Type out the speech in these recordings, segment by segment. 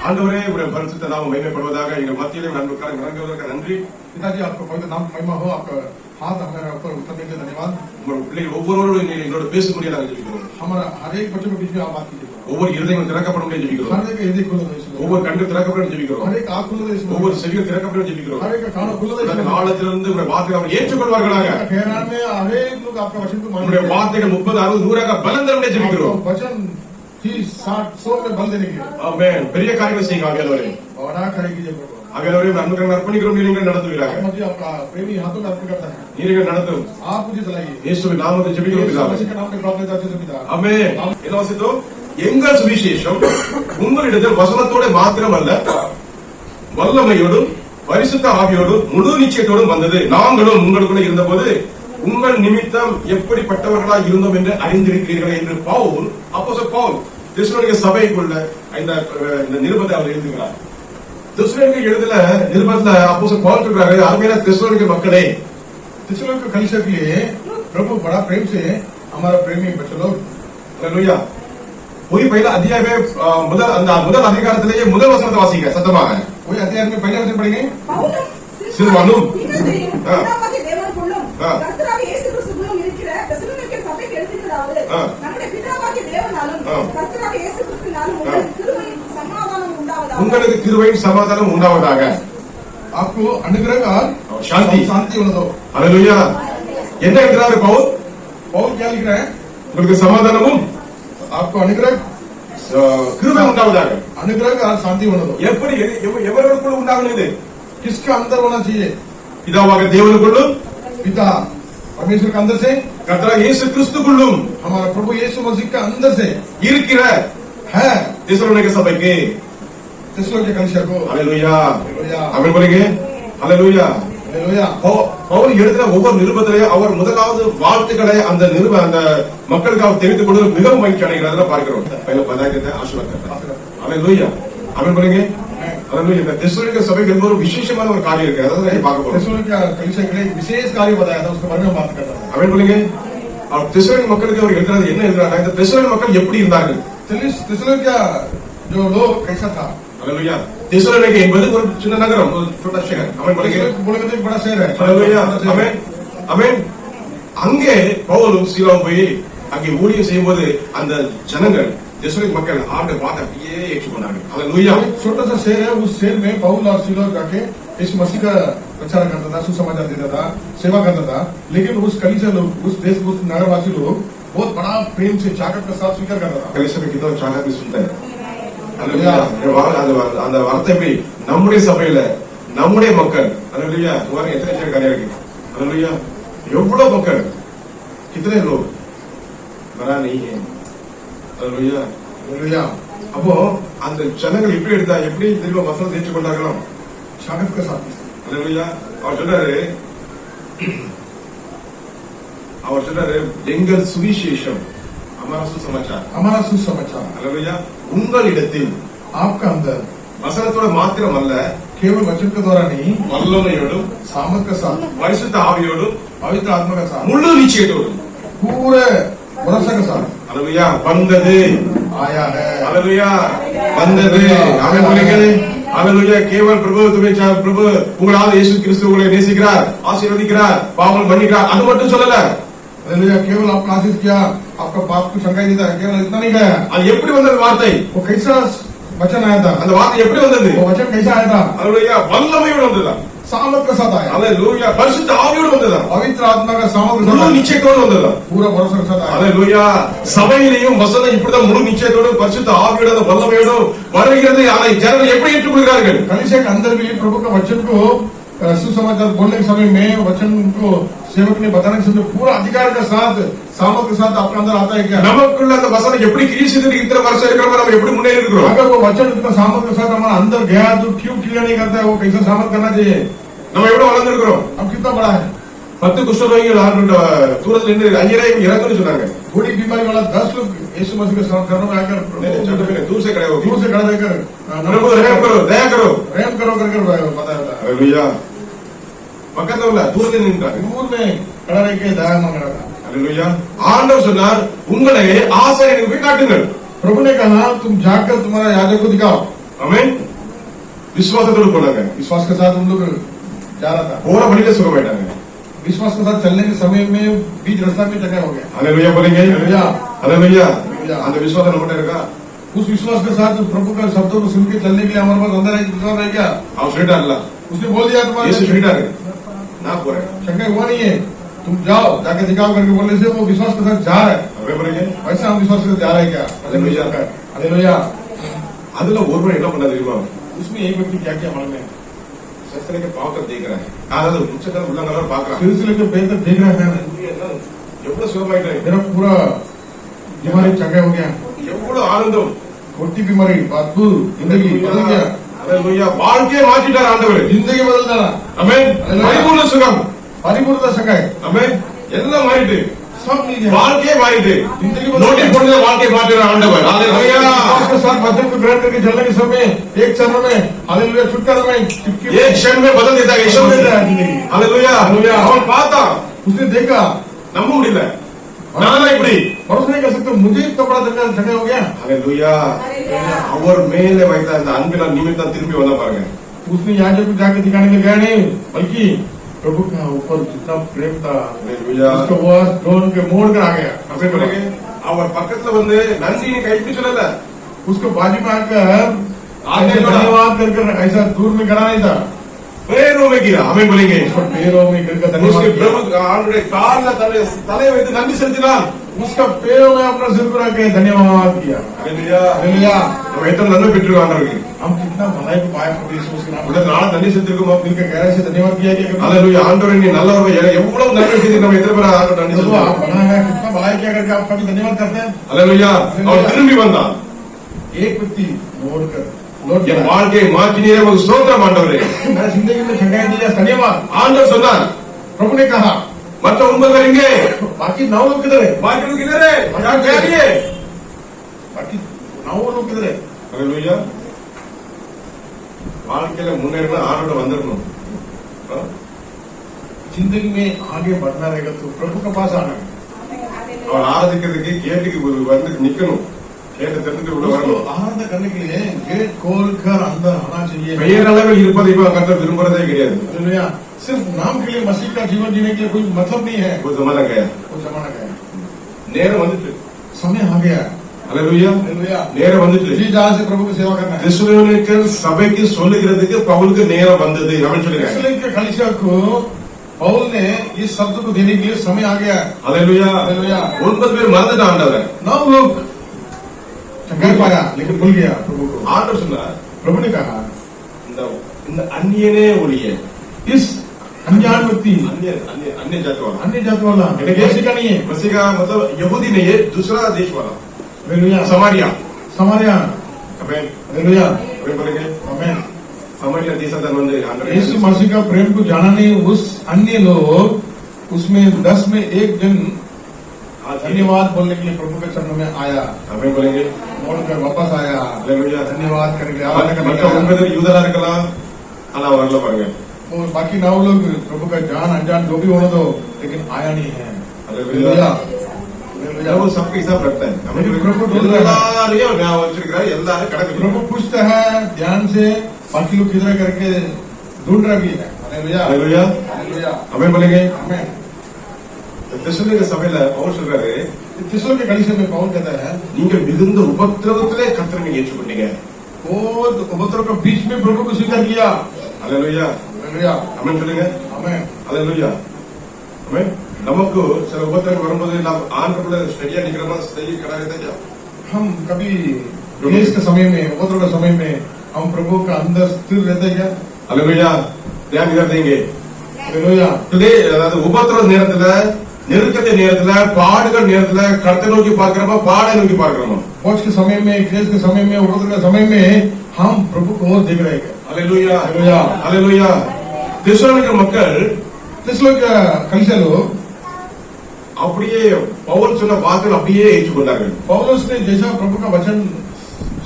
ஆண்டவரே உடைய பரிசுத்த நாமம் மகிமைப்படுவதாக. எங்கள் மத்தியிலே நண்பர்கள் இறங்குவதற்கு நன்றி. पिताजी आपका पवित्र नाम महिमा हो, आपका हाथ हमारे ऊपर उठने के लिए धन्यवाद। உங்கள் பிள்ளைகள் ஒவ்வொருவரும் எங்களோட பேசக்கூடிய நாங்கள் ஜெபிக்கிறோம். हमारा हर एक बच्चों के बीच में आप बात कीजिए। ஒவ்வொரு இருதயங்களும் திறக்கப்படும் ஜெபிக்கிறோம். हर एक हृदय खुले दे, ஒவ்வொரு கண்கள் திறக்கப்படும் ஜெபிக்கிறோம். हर एक आंख खुले दे, ஒவ்வொரு செவிகள் திறக்கப்படும் ஜெபிக்கிறோம். हर एक कान खुले दे। காலத்திலிருந்து உங்களுடைய வார்த்தையை அவர் ஏற்றுக்கொள்வார்களாக. ठहरान में हर एक लोग आपका वचन को मानेंगे। உங்களுடைய வார்த்தைகள் 30, 60, 100 பலன் தரும் ஜெபிக்கிறோம். वचन 30, 60, 100 में बल देने के लिए। ஆமென். பெரிய காரியங்களை செய்யுங்க ஆண்டவரே. बड़ा कार्य कीजिए प्रभु। ஆண்டவரே நன்மைகள் அர்ப்பணிக்கிறோம். நீங்கள் நடத்துவீராக. मुझे आपका प्रेमी हाथों में अर्पण करता है। நீங்கள் நடத்தும். आप मुझे चलाइए। இயேசுவின் நாமத்தில் ஜெபிக்கிறோம் பிதாவே. मसीह के नाम में प्रार्थना करते हैं पिता। ஆமென். என்ன வாசித்தோம்? எங்கள் சுவிசேஷம் உங்களிடத்தில் வசனத்தோட மாத்திரமல்ல, வல்லமையோடும் பரிசுத்த ஆவியோடும் முழு நிச்சயத்தோடும் வந்தது. நாங்களும் உங்களுக்குள்ள இருந்தபோது உங்கள் நிமித்தம் எப்படிப்பட்டவர்களாக இருந்தோம் என்று அறிந்திருக்கிறீர்கள் என்று பவுல், அப்போஸ்தலன் பவுல் தெசலோனிக்க சபைக்குள்ள இந்த நிருபத்தை அவர் எழுதுகிறார். தெசலோனிக்க எழுதுல நிருபத்துல அப்போஸ்தலன் பவுல் சொல்றாரு, அருமையான தெசலோனிக்க மக்களே, तेसलोनिका कलीसिया के लिए प्रभु बड़ा प्रेम से हमारा प्रेमी बच्चे लोग। हालेलुया। वही पहला अध्याय में முதல் அதிகாரத்திலேயே முதல் வசனத்தை வாசிங்க சத்தமாக. वही अध्याय में पहले वचन पढ़ेंगे। சிறுவானும் பிதாவாகிய தேவனுக்குள்ளும் கர்த்தராகிய இயேசு கிறிஸ்துவுக்குள்ளும் இருக்கிற தெசலோனிக்க சபைக்கு எழுதுகிறதாவது, நம்முடைய பிதாவாகிய தேவனாலும் கர்த்தராகிய இயேசு கிறிஸ்துவினாலும் உங்களுக்கு கிருபையும் சமாதானம் உங்களுக்கு கிருபையும் சமாதானம் உண்டாவதாக। உண்டாவதாக। आपको अनुग्रह और शांति शांति होने दो। हालेलुया। என்ன எழுதுறாரு பவுல்? पौल क्या लिख रहा है? உங்களுக்கு சமாதானமும் आपको अनुग्रह கிருபை உண்டாவதாக। अनुग्रह और शांति होने दो। எப்படி எவர்களுக்குள்ள உண்டாகணும்? இது किसके अंदर होना चाहिए? பிதாவாக தேவனுக்குள்ளும் पिता परमेश्वर के अंदर से, கர்த்தராகிய இயேசு கிறிஸ்துவுக்குள்ளும் हमारा प्रभु यीशु मसीह के अंदर से இருக்கிற है தெசலோனிக்க சபைக்கு। तेसलोनिका कलीसिया को। हालेलुया। हालेलुया। ஆமென் बोलेंगे। हालेलुया। हालेलुया। பவுல் எழுதின ஒவ்வொரு நிருபத்திலே அவர் முதலாவது வாழ்த்துக்களை அந்த மக்களுக்கு அவர் தெரிவித்துக் கொண்டு மிகவும் மகிழ்ச்சி அடைகிறத பார்க்கிறோம். ஆசீர்வாத் करता। हालेलुया। ஆமென் बोलेंगे। हालेलुया। இந்த தெசலோனிக்க சபைக்கு ஒரு விசேஷமான ஒரு காரியம் இருக்கு, அத பார்க்க போறோம். तेसलोनिका कलीसिया के लिए एक विशेष कार्य बताया था, उसके बारे में बात करता है। ஆமென் बोलेंगे। அவர் தெசலோனிக்க மக்களுக்கு அவர் எழுதுறது என்ன எழுதுறாங்க? இந்த தெசலோனிக்க மக்கள் எப்படி இருந்தார்கள்? तेसलोनिका जो लोग कैसा था? हालेलुया। தெசலோனிக்க என்பது ஒரு சின்ன நகரம், ஒரு छोटा शहर। ஆமென் बोलेंगे। बोलेंगे तो एक बड़ा शहर है। हालेलुया। ஆமென் ஆமென்। அங்கே பவுலும் சீலாவும் போய் அங்கே ஊழியம் செய்யும்போது அந்த ஜனங்கள் தெசலோனிக்க மக்கள் ஆண்டவர் வார்த்தை அப்படியே ஏற்றுக்கொண்டாங்க। हालेलुया। छोटा सा शहर है, उस शहर में पौल और सीला जाके इस मसीह का प्रचार करता था, सुसमाचार देता था, सेवा करता था। लेकिन उस कलीसिया लोग, उस देश, उस नगरवासी लोग बहुत बड़ा प्रेम से जागत के साथ स्वीकार करता था। कलीसिया में कितना चाहत भी सुनता है। हालेलुया। அந்த வார்த்தை எப்படி நம்முடைய சபையில நம்முடைய மக்கள், हालेलुया, तुम्हारे எத்தனை காரியம் இருக்கு, हालेलुया, எவ்வளவு மக்கள், कितने लोग मरा नहीं है, हालेलुया, हालेलुया। அப்போ அந்த ஜனங்கள் எப்படி எடுத்தா எப்படி திரும்ப வசனத்தை ஏற்றுக்கொண்டார்களோ जागत के साथ, हालेलुया। அவர் சொன்னாரு எங்கள் சுவிசேஷம் हमारा सुसमाचार, हमारा सुसमाचार, हालेलुया, உங்களிடத்தில் आपका अंदर வசனத்தோட மாத்திரம் அல்ல, केवल वचन के द्वारा नहीं, வல்லமையோடும் सामर्थ के साथ, பரிசுத்த ஆவியோடும் पवित्र आत्मा के साथ, முழு நிச்சயத்தோடும் पूरे भरोसा के साथ हालेलुया வந்தது, आया है। हालेलुया வந்தது। ஆமென் बोलेंगे। हालेलुया। केवल प्रभु तुम्हें प्रभु உங்களால் இயேசு கிறிஸ்து உங்களை நேசிக்கிறார், ஆசீர்வதிக்கிறார், பாவங்கள் மன்னிக்கிறார், அது மட்டும் சொல்லல। हालेलुया। केवल आपका आशीष किया, आपका पाप को क्षमा देता है, केवल इतना नहीं गया। அது எப்படி வந்தது வார்த்தை? वो कैसा वचन आया था? அந்த வார்த்தை எப்படி வந்தது? वो वचन कैसा आया था? हालेलुया வல்லமையோடு வந்ததா? सामर्थ के साथ आया। हालेलुया பரிசுத்த ஆவியோடு வந்ததா? पवित्र आत्मा का सामर्थ के முழு साथ, நிச்சயத்தோடு வந்ததா? पूरा भरोसा के साथ आया। हालेलुया। சபையிலேயும் வசனம் இப்படிதான் முழு நிச்சயத்தோடு பரிசுத்த ஆவியோடு வல்லமையோடு வருகிறது। அதை ஜனங்கள் எப்படி ஏற்றுக்கொள்கிறார்கள்? कलीसिया के अंदर भी प्रभु का वचन को सुसमाचार बोलने के समय में, वचन को सेवक ने बताने के समय पूरा अधिकार के साथ, सामर्थ के साथ आपके अंदर आता है क्या? நமக்குள்ள அந்த வசனம் எப்படி கிரியை செய்து இத்தனை வருஷம் இருக்கிறோம், நம்ம எப்படி முன்னேறி இருக்கிறோம்? अगर वो वचन इतना सामर्थ के साथ हमारा अंदर गया तो क्यों क्रिया नहीं करता है? वो कैसा सामर्थ करना चाहिए? நம்ம எவ்வளவு வளர்ந்திருக்கிறோம்? अब कितना बड़ा है? 10 குஷ்டரோகிகள் தூரத்துல நின்று ஐயரே இறங்குன்னு சொன்னாங்க। बड़ी बीमारी वाला 10 लोग यीशु मसीह के शरणों में आकर दूर से खड़े होगी, दूर से खड़ा रहकर प्रभु रहम करो, दया करो, रहम करो करके बताया था। हालेलुया। பக்கத்துல உள்ள தூரத்தில் நின்றாங்க, दूर में खड़ा रह के दया मांग रहा था। हालेलुया। ஆண்டவர் சொன்னார் உங்களை ஆசாரியனுக்கு போய் காட்டுங்கள்। प्रभु ने कहा तुम जाकर तुम्हारा याजक को दिखाओ। ஆமென். விசுவாசத்தோடு போனாங்க. विश्वास के साथ उन लोग जा रहा था। போற வழியில சுகமாயிட்டாங்க. विश्वास के साथ चलने के समय में बीच रास्ता में जगह हो गया। ஹalleluya போறீங்க. हालेलुया। ஹalleluya. அந்த விசுவாசம் நம்மகிட்ட இருக்கா? उस विश्वास के साथ प्रभु का शब्दों को सुन के चलने के लिए हमारे पास अंदर एक विश्वास है क्या? அவன் சொல்லிட்டான்ல. उसने बोल दिया तुम्हारे இயேசு சொல்லிட்டாரு. நான் போறேன். शंका हुआ नहीं है, तुम जाओ जाके दिखाओ करके बोलने से वो विश्वास के साथ जा रहा है। ஆமென் போறீங்க. वैसे हम विश्वास के साथ जा रहे हैं क्या? हालेलुया। हालेलुया। அதுல ஒருவன் என்ன பண்ணா தெரியுமா? उसमें एक व्यक्ति क्या किया मालूम है? சஸ்திர के पाव तक देख रहा है. அதாவது உச்சக்கல உள்ளங்கல பாக்குறான். सिर से लेकर पैर तक देख रहा है। எவ்வளவு சுகமாயிட்டாங்க. मेरा पूरा बीमारी चंगा हो गया, எவ்வளவு ஆனந்தம். मोटी बीमारी अद्भुत जिंदगी बदल गया। ஹalleluya. வாழ்க்கையை மாற்றிட்டார் ஆண்டவர். जिंदगी बदल जाना। ஆமென். हालेलुया। பரிபூர்ண சுகம். परिपूर्ण संगा है, ஆமென். எல்லாம் மாறிட்டு. सब मिल गया। வாழ்க்கையே மாறிட்டு. जिंदगी நோட்டி बदल போடுற வாழ்க்கை மாற்றுறார் ஆண்டவர். ஹalleluya. विश्वास के साथ वचन को ग्रहण करके चलने के समय एक क्षण में हालेलुया छुटकारा में चिपके एक क्षण में बदल देता है यीशु. हालेलुया. हालेलुया। அவன் பார்த்தான். उसने देखा, நம்ப முடியல. நானா இப்படி? भरोसा नहीं कर सकते, मुझे इतना बड़ा जगह हो गया। ஹalleluya. அவர் மேலே வைத்த அந்த அன்பினால் நிமித்தம் திரும்பி வந்தா பாருங்க. उसने यहाँ जब जाके दिखाने के गया नहीं, बल्कि प्रभु का ऊपर जितना प्रेम था ஹalleluya. उसका वो ड्रोन के मोड़ कर आ गया। அப்படி பாருங்க. அவர் பக்கத்துல வந்து நன்றியை கைப்பிடி சொல்லல. उसको बाजू में आकर आगे धन्यवाद कर ऐसा दूर में करा नहीं था, பேரோ மேகிரா. ஆமென் बोलेंगे. उसको पैरों में गिरकर उसके धन्यवाद किया। பிரபு ஆளுடைய கால்ல தலை வைத்து நன்றி செலுத்தினான். उसका पैरों में अपना सिर पर रख के धन्यवाद किया। ஹalleluya. हालेलुया। நம்ம எத்தனை நன்மை பெற்றிருக்கோம் ஆண்டவருக்கு. हम कितना भलाई को पाया प्रभु यीशु उसके नाम உடனே நாளை நன்றி செலுத்திருக்கோம். दिल के गहरे से धन्यवाद किया कि ஹalleluya. ஆண்டவரே நீ நல்லவர். எவ்வளவு நன்மை செய்து நம்ம எத்தனை பேர் ஆண்டவர் நன்றி प्रभु செலுத்துறோம். आप बना है, कितना भलाई किया करके आप कभी धन्यवाद करते हैं। ஹalleluya. அவர் திரும்பி வந்தான். एक व्यक्ति मोड़ कर लौट என் गया। வாழ்க்கையை மாற்றினீரே ஒரு ஸ்தோத்திரம் ஆண்டவரே. मेरा जिंदगी में छंगाई दिया, धन्यवाद। ஆண்டவர் சொன்னார். प्रभु ने कहा மற்ற 9 பேர் எங்கே? बाकी 9 लोग किधर है? பாக்கி கிதரே? யார் தேடியே? बाकी 9 लोग किधर है? ஹalleluya. வாழ்க்கையில முன்னேறணும் ஆண்டோட வந்திரணும். जिंदगी में आगे बढ़ना रहेगा तो प्रभु के पास आना है। அவர் ஆராதிக்கிறதுக்கு கேட்டுக்கு வந்து நிக்கணும். கேட்டு தெரிஞ்சுட்டு உள்ள उसको வரணும். आराधना करने के लिए गेट खोल कर अंदर आना चाहिए। பெயரளவில் இருப்பதை இப்ப கர்த்தர் விரும்புறதே கிடையாது. हालेलुया। सिर्फ नाम के लिए मसीह का जीवन जीने के लिए कोई मतलब नहीं है। ஒரு ஜமானா गया. वो जमाना गया, நேரம் வந்துட்டு. समय आ गया। ஹalleluya. हालेलुया। நேரம் வந்துட்டு. जी जहाँ से प्रभु की सेवा करना है। தெசலோனிக்கர் சபைக்கு சொல்லுகிறதுக்கு பவுலுக்கு நேரம் வந்தது அப்படின்னு சொல்லிருக்காங்க. इसलिए के कलीसिया को पौल ने इस शब्द को देने के लिए समय आ गया। ஹalleluya. हालेलुया। 9 பேர் மறந்துட்டான் ஆண்டவரை. 9 लोग चंगाई पाया लेकिन भूल गया प्रभु को। ஆண்டவர் சொன்னார், प्रभु ने कहा இந்த அந்நியனே ஒழிய इस अनजान व्यक्ति अन्य जाति वाला अन्य जात वाला किसी का नहीं है। मसीह का मतलब यहूदी नहीं है, दूसरा देश वाला हालेलुया। समारिया. समारिया। आमेन. हालेलुया। आमेन बोलेंगे. आमेन। समारिया देशाचा मंदिर यीशु मसीह का प्रेम को जाना नहीं, उस अन्य लोग उसमें 10 में 1 जन धन्यवाद बोलने के लिए प्रभु के चरणों में आया। आमेन बोलेंगे. बोलकर वापस आया, हालेलुया. धन्यवाद करके மற்ற 9 பேர் யூதரா இருக்கலாம், ஆனா வரல பாருங்க. और बाकी 9 लोग प्रभु का जान अनजान जो भी होने दो लेकिन आया नहीं है। हालेलुया. हालेलुया। वो सबके हिसाब रखता है. हमें प्रभु ढूंढ रहा है। எல்லாரையும் ஞாபகம் வச்சிருக்கிறார். எல்லாரும் கடக்கு. प्रभु पूछता है ध्यान से, बाकी लोग किधर करके ढूंढ रहा भी है। हालेलुया। हालेलुया. हालेलुया। आमेन बोलेंगे. आमेन। தெசலோனிக்கர் சபையில பவுல் சொல்றாரு, तीसरों के कलीसिया में पौल कहता है நீங்க மிகுந்த உபத்திரவத்திலே கர்த்தரை நீங்க ஏற்றுக்கொண்டீங்க. और उपद्रव के बीच में प्रभु को स्वीकार किया। हालेलुया. हालेलुया। आमेन சொல்லுங்க. आमेन। हालेलुया. आमेन. நமக்கு சில உபத்திரவம் வரும்போது நாம் ஆண்டவரோட ஸ்டடியா நிக்கிறோமா, சரி கடாயத்தை हम कभी क्लेश के समय में, उपद्रव के समय में हम प्रभु का अंदर स्थिर रहते हैं क्या? हालेलुया. ध्यान इधर देंगे. हालेलुया। அதாவது உபத்திரவ நேரத்துல, நெருக்கத்தை நேரத்துல, பாடுகள் நேரத்துல கர்த்தரை நோக்கி பார்க்கிறோமா, பாடை நோக்கி பார்க்கிறோமா? पौष के समय में, क्लेश के समय में, उपद्रव के समय में हम प्रभु को और देख रहे हैं। हालेलुया. हालेलुया. हालेलुया. தெசலோனிக்கர் மக்கள் तीसरों के कलीसिया लोग அப்படியே பவுல் சொன்ன வார்த்தைகள் அப்படியே ஏற்றுக்கொண்டார்கள். पौलुस ने जैसा प्रभु का वचन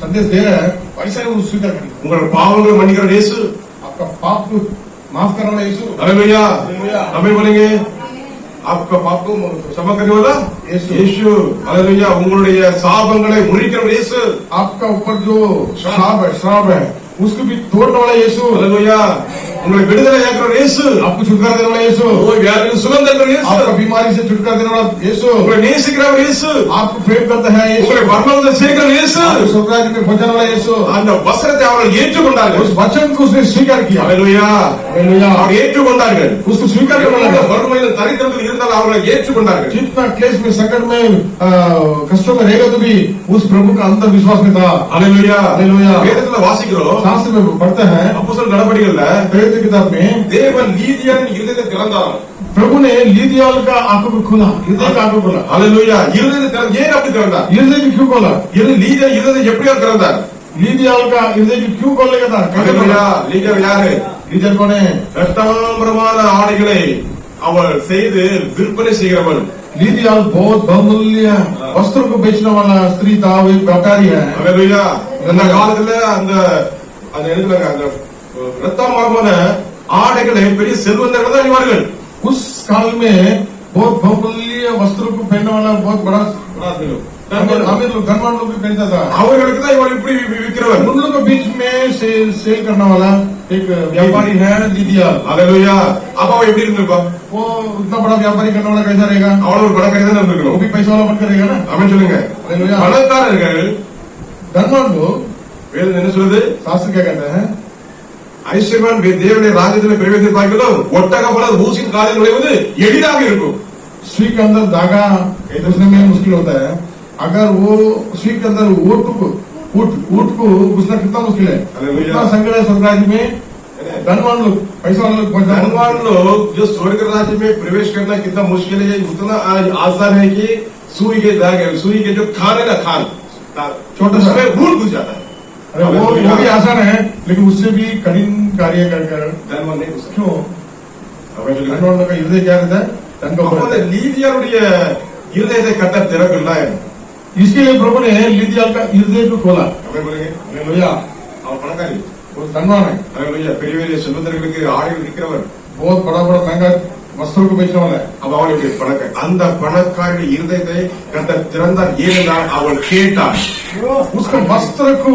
संदेश दे रहा है वैसा ही वो स्वीकार करें। உங்கள் பாவங்களை மன்னிக்கிற இயேசு. आपका पाप को माफ करने वाला यीशु। हालेलुया. हालेलुया। आमेन बोलेंगे. आपका पाप को क्षमा करने वाला यीशु। यीशु हालेलुया உங்களுடைய சாபங்களை முறிக்கிறவர் இயேசு आपका ऊपर जो श्राप है उसको भी तोड़ने वाला यीशु। हालेलुया உங்களை விடுதலையாக்குறவர் இயேசு आपको छुटकारा देने वाला यीशु। நோய் வியாதியில் சுகம் தருகிறவர் இயேசு आपका बीमारी से छुटकारा देने वाला यीशु। உங்களை நேசிக்கிறவர் இயேசு आपको प्रेम करता है यीशु। உங்களை பரலோகத்தில் சேர்க்கிறவர் இயேசு आपको स्वर्ग राज्य में पहुंचाने वाला यीशु। அந்த வசனத்தை அவர்கள் ஏற்றுக்கொண்டார்கள் उस वचन को उसने स्वीकार किया। Hallelujah hallelujah. அவர் ஏற்றுக்கொண்டார்கள் उसको स्वीकार करने लगा। வறுமையில் தரித்திரத்தில் இருந்தால் அவர்களை ஏற்றுக்கொண்டார்கள் जितना क्लेश में संकट में कष्टों में रहेगा तो भी उस प्रभु का अंदर विश्वास में था। Hallelujah hallelujah. வேதத்துல வாசிக்கிறோம் शास्त्र में पढ़ते हैं அப்போஸ்தலர் நடபடிகள்ல प्रेरित किताब में தேவன் லீதியாவின் இருதயத்தை திறந்தார் प्रभु ने लीदियाल का आंखों को खोला, हृदय का आंखों खोला। हालेलुया இருதயத்தை திறந்து ஏன் அப்படி திறந்தார் हृदय की क्यों खोला? லீதியா இருதயத்தை எப்படியா திறந்தார் लीदियाल का हृदय की क्यों खोलने का था? कैसे खोला? हालेलुया லீதியா யாரு लीदियाल कौन है? ரத்தாம்பரமான ஆடைகளை அவள் செய்து விற்பனை செய்கிறவள் लीदियाल बहुत बहुमूल्य वस्त्रों को बेचने वाला स्त्री था, वो एक व्यापारी है। हालेलुया அந்த காலத்துல அந்த அந்த இடத்துல அந்த ரத்தாம்பரமான ஆடைகளை பெரிய செல்வந்தர்கள் தான் அணிவார்கள் उस काल में बहुत बहुमूल्य वस्त्रों को पहनने वाला बहुत बड़ा अमीर लोग, धनवान लोग भी पहनता था। அவர்களுக்கு தான் இவள் இப்படி விற்கிறவர் उन लोगों के बीच में सेल करने वाला एक व्यापारी है लीदियाल। हालेलुया அப்ப அவ எப்படி இருந்திருப்பா वो उतना बड़ा व्यापारी करने वाला कैसा रहेगा? அவள ஒரு பணக்காரி தான் वो இருந்திருக்கணும் भी पैसा वाला बनकर रहेगा ना। அவன் சொல்லுங்க हालेलुया। பணக்காரர்கள் धनवान लोग, வேதம் என்ன சொல்லுது शास्त्र क्या कहते हैं? ஐஸ்வர்யவான் தேவனுடைய ராஜ்யத்தில் பிரவேசித்து பார்க்கிறதும் ஒட்டக போல ஊசின் காலில் நுழைவது எளிதாக இருக்கும் सुई के अंदर धागा घुसने में मुश्किल होता है। अगर वो सुई के अंदर ऊट को घुसना कितना मुश्किल है? हालेलुया। इतना संकट है स्वर्ग राज्य में। धनवान लोग, पैसा वाले लोग पहुंचना। धनवान लोग जो स्वर्ग राज्य में प्रवेश करना कितना मुश्किल है उतना आसान है कि सुई के धागे सुई के जो खान है ना खान छोटा सा ऊट घुस जाता है अरे वो भी आसान है, लेकिन उससे भी कठिन कार्य कर धनवान नहीं घुसा क्यों? அவன் சொல்லுங்க धनवान लोग का हृदय क्या रहता है? धन का அப்ப ऊपर அந்த रहता है। லீதியாருடைய இருதயத்தை கத்தர் திறக்கல इसके लिए प्रभु ने लीदियाल का हृदय को खोला। அவன் சொல்லுங்க हालेलुया। அவன் பணக்காரி वो धनवान है, हालेलुया பெரிய பெரிய செல்வந்தர்களுக்கு ஆடைகள் விற்கிறவர் बहुत बड़ा बड़ा महंगा वस्त्रों को बेचने वाला है। அவ அவளுடைய பணக்காரி அந்த பணக்காரியுடைய இருதயத்தை கத்தர் திறந்தார் ஏனென்றால் அவள் கேட்டாள் उसका वस्त्र को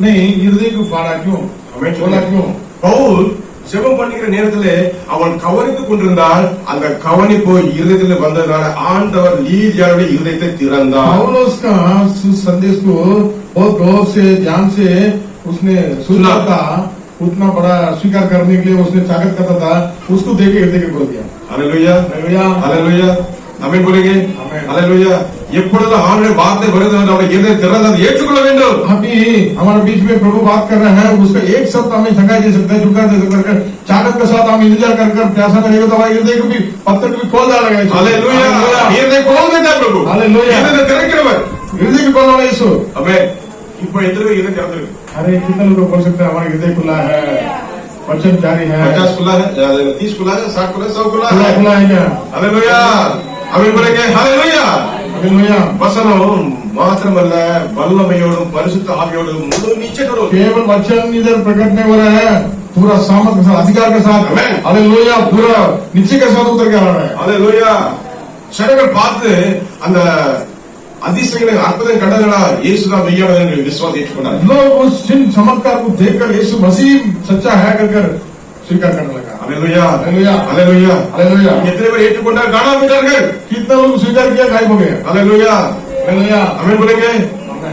नहीं, हृदय को फाड़ा क्यों? அவன் खोला சொன்னான் क्यों? பவுல் ஜெபம் பண்ணிக்கிற நேரத்திலே அவள் கவனித்துக் கொண்டிருந்தால் அந்த கவனிப்பு இருதயத்தில் வந்ததுனால ஆண்டவர் லீதியாருடைய இருதயத்தை திறந்தார் पौलुस का संदेश को बहुत गौर से ध्यान से उसने सुना था। उतना बड़ा स्वीकार करने के लिए उसने ताकत करता था, उसको देख के हृदय को खोल दिया। Hallelujah hallelujah. हालेलुया आमीन बोलेंगे आमीन। हालेलुया எப்பொழுது ஆண்டவருடைய வார்த்தை வருது நம்முடைய இருதயம் திறந்து அதை ஏற்றுக்கொள்ள வேண்டும் अभी हमारे बीच में प्रभु बात कर रहे हैं, उसका एक शब्द हमें जगह दे सकता है, झुका दे सकता है। चाकत के साथ हम इंतजार कर प्यासा में रहेगा तो हमारे हृदय को भी पत्थर को भी खोल डालेगा। हालेलुया இருதயம் खोल देता है प्रभु हालेलुया। இருதயத்தை திறக்கிறவர் हृदय को खोलने वाला यीशु। आमीन இப்போ எத்தனை பேர் இருதயம் திறந்திருக்கு अरे कितने लोग बोल सकते हैं हमारा हृदय खुला है, वचन जारी है, 50 खुला है 30 खुला है 60 खुला है 100 खुला खुला है खुला है क्या? हालेलुया आमीन बोलेंगे हालेलुया हालेलुया। வசனம் மாத்திரமல்ல வல்லமையோடும் பரிசுத்த ஆவியோடும் முழு நிச்சயத்தோடும் केवल वचन इधर प्रकट नहीं हो रहा है, पूरा सामर्थ के साथ, अधिकार के साथ, आमीन। हालेलुया, पूरा निश्चय के साथ उतर के आ रहा है। हालेलुया ஜனங்கள் பார்த்து அந்த அதிசயங்களை அற்புதம் கண்டதுனா இயேசுதான் மெய்யானவர் என்று விசுவாசம் ஏற்றுக்கொண்டார் लोग उस जिन चमत्कार को देखकर यीशु मसीह सच्चा है कहकर स्वीकार करने लगा। Hallelujah hallelujah. Hallelujah hallelujah. எத்தனை பேர் ஏற்றுக்கொண்டார் காணாம விட்டார்கள் कितना लोग स्वीकार किया, गायब हो गए। Hallelujah hallelujah. ஆமென் बोलेंगे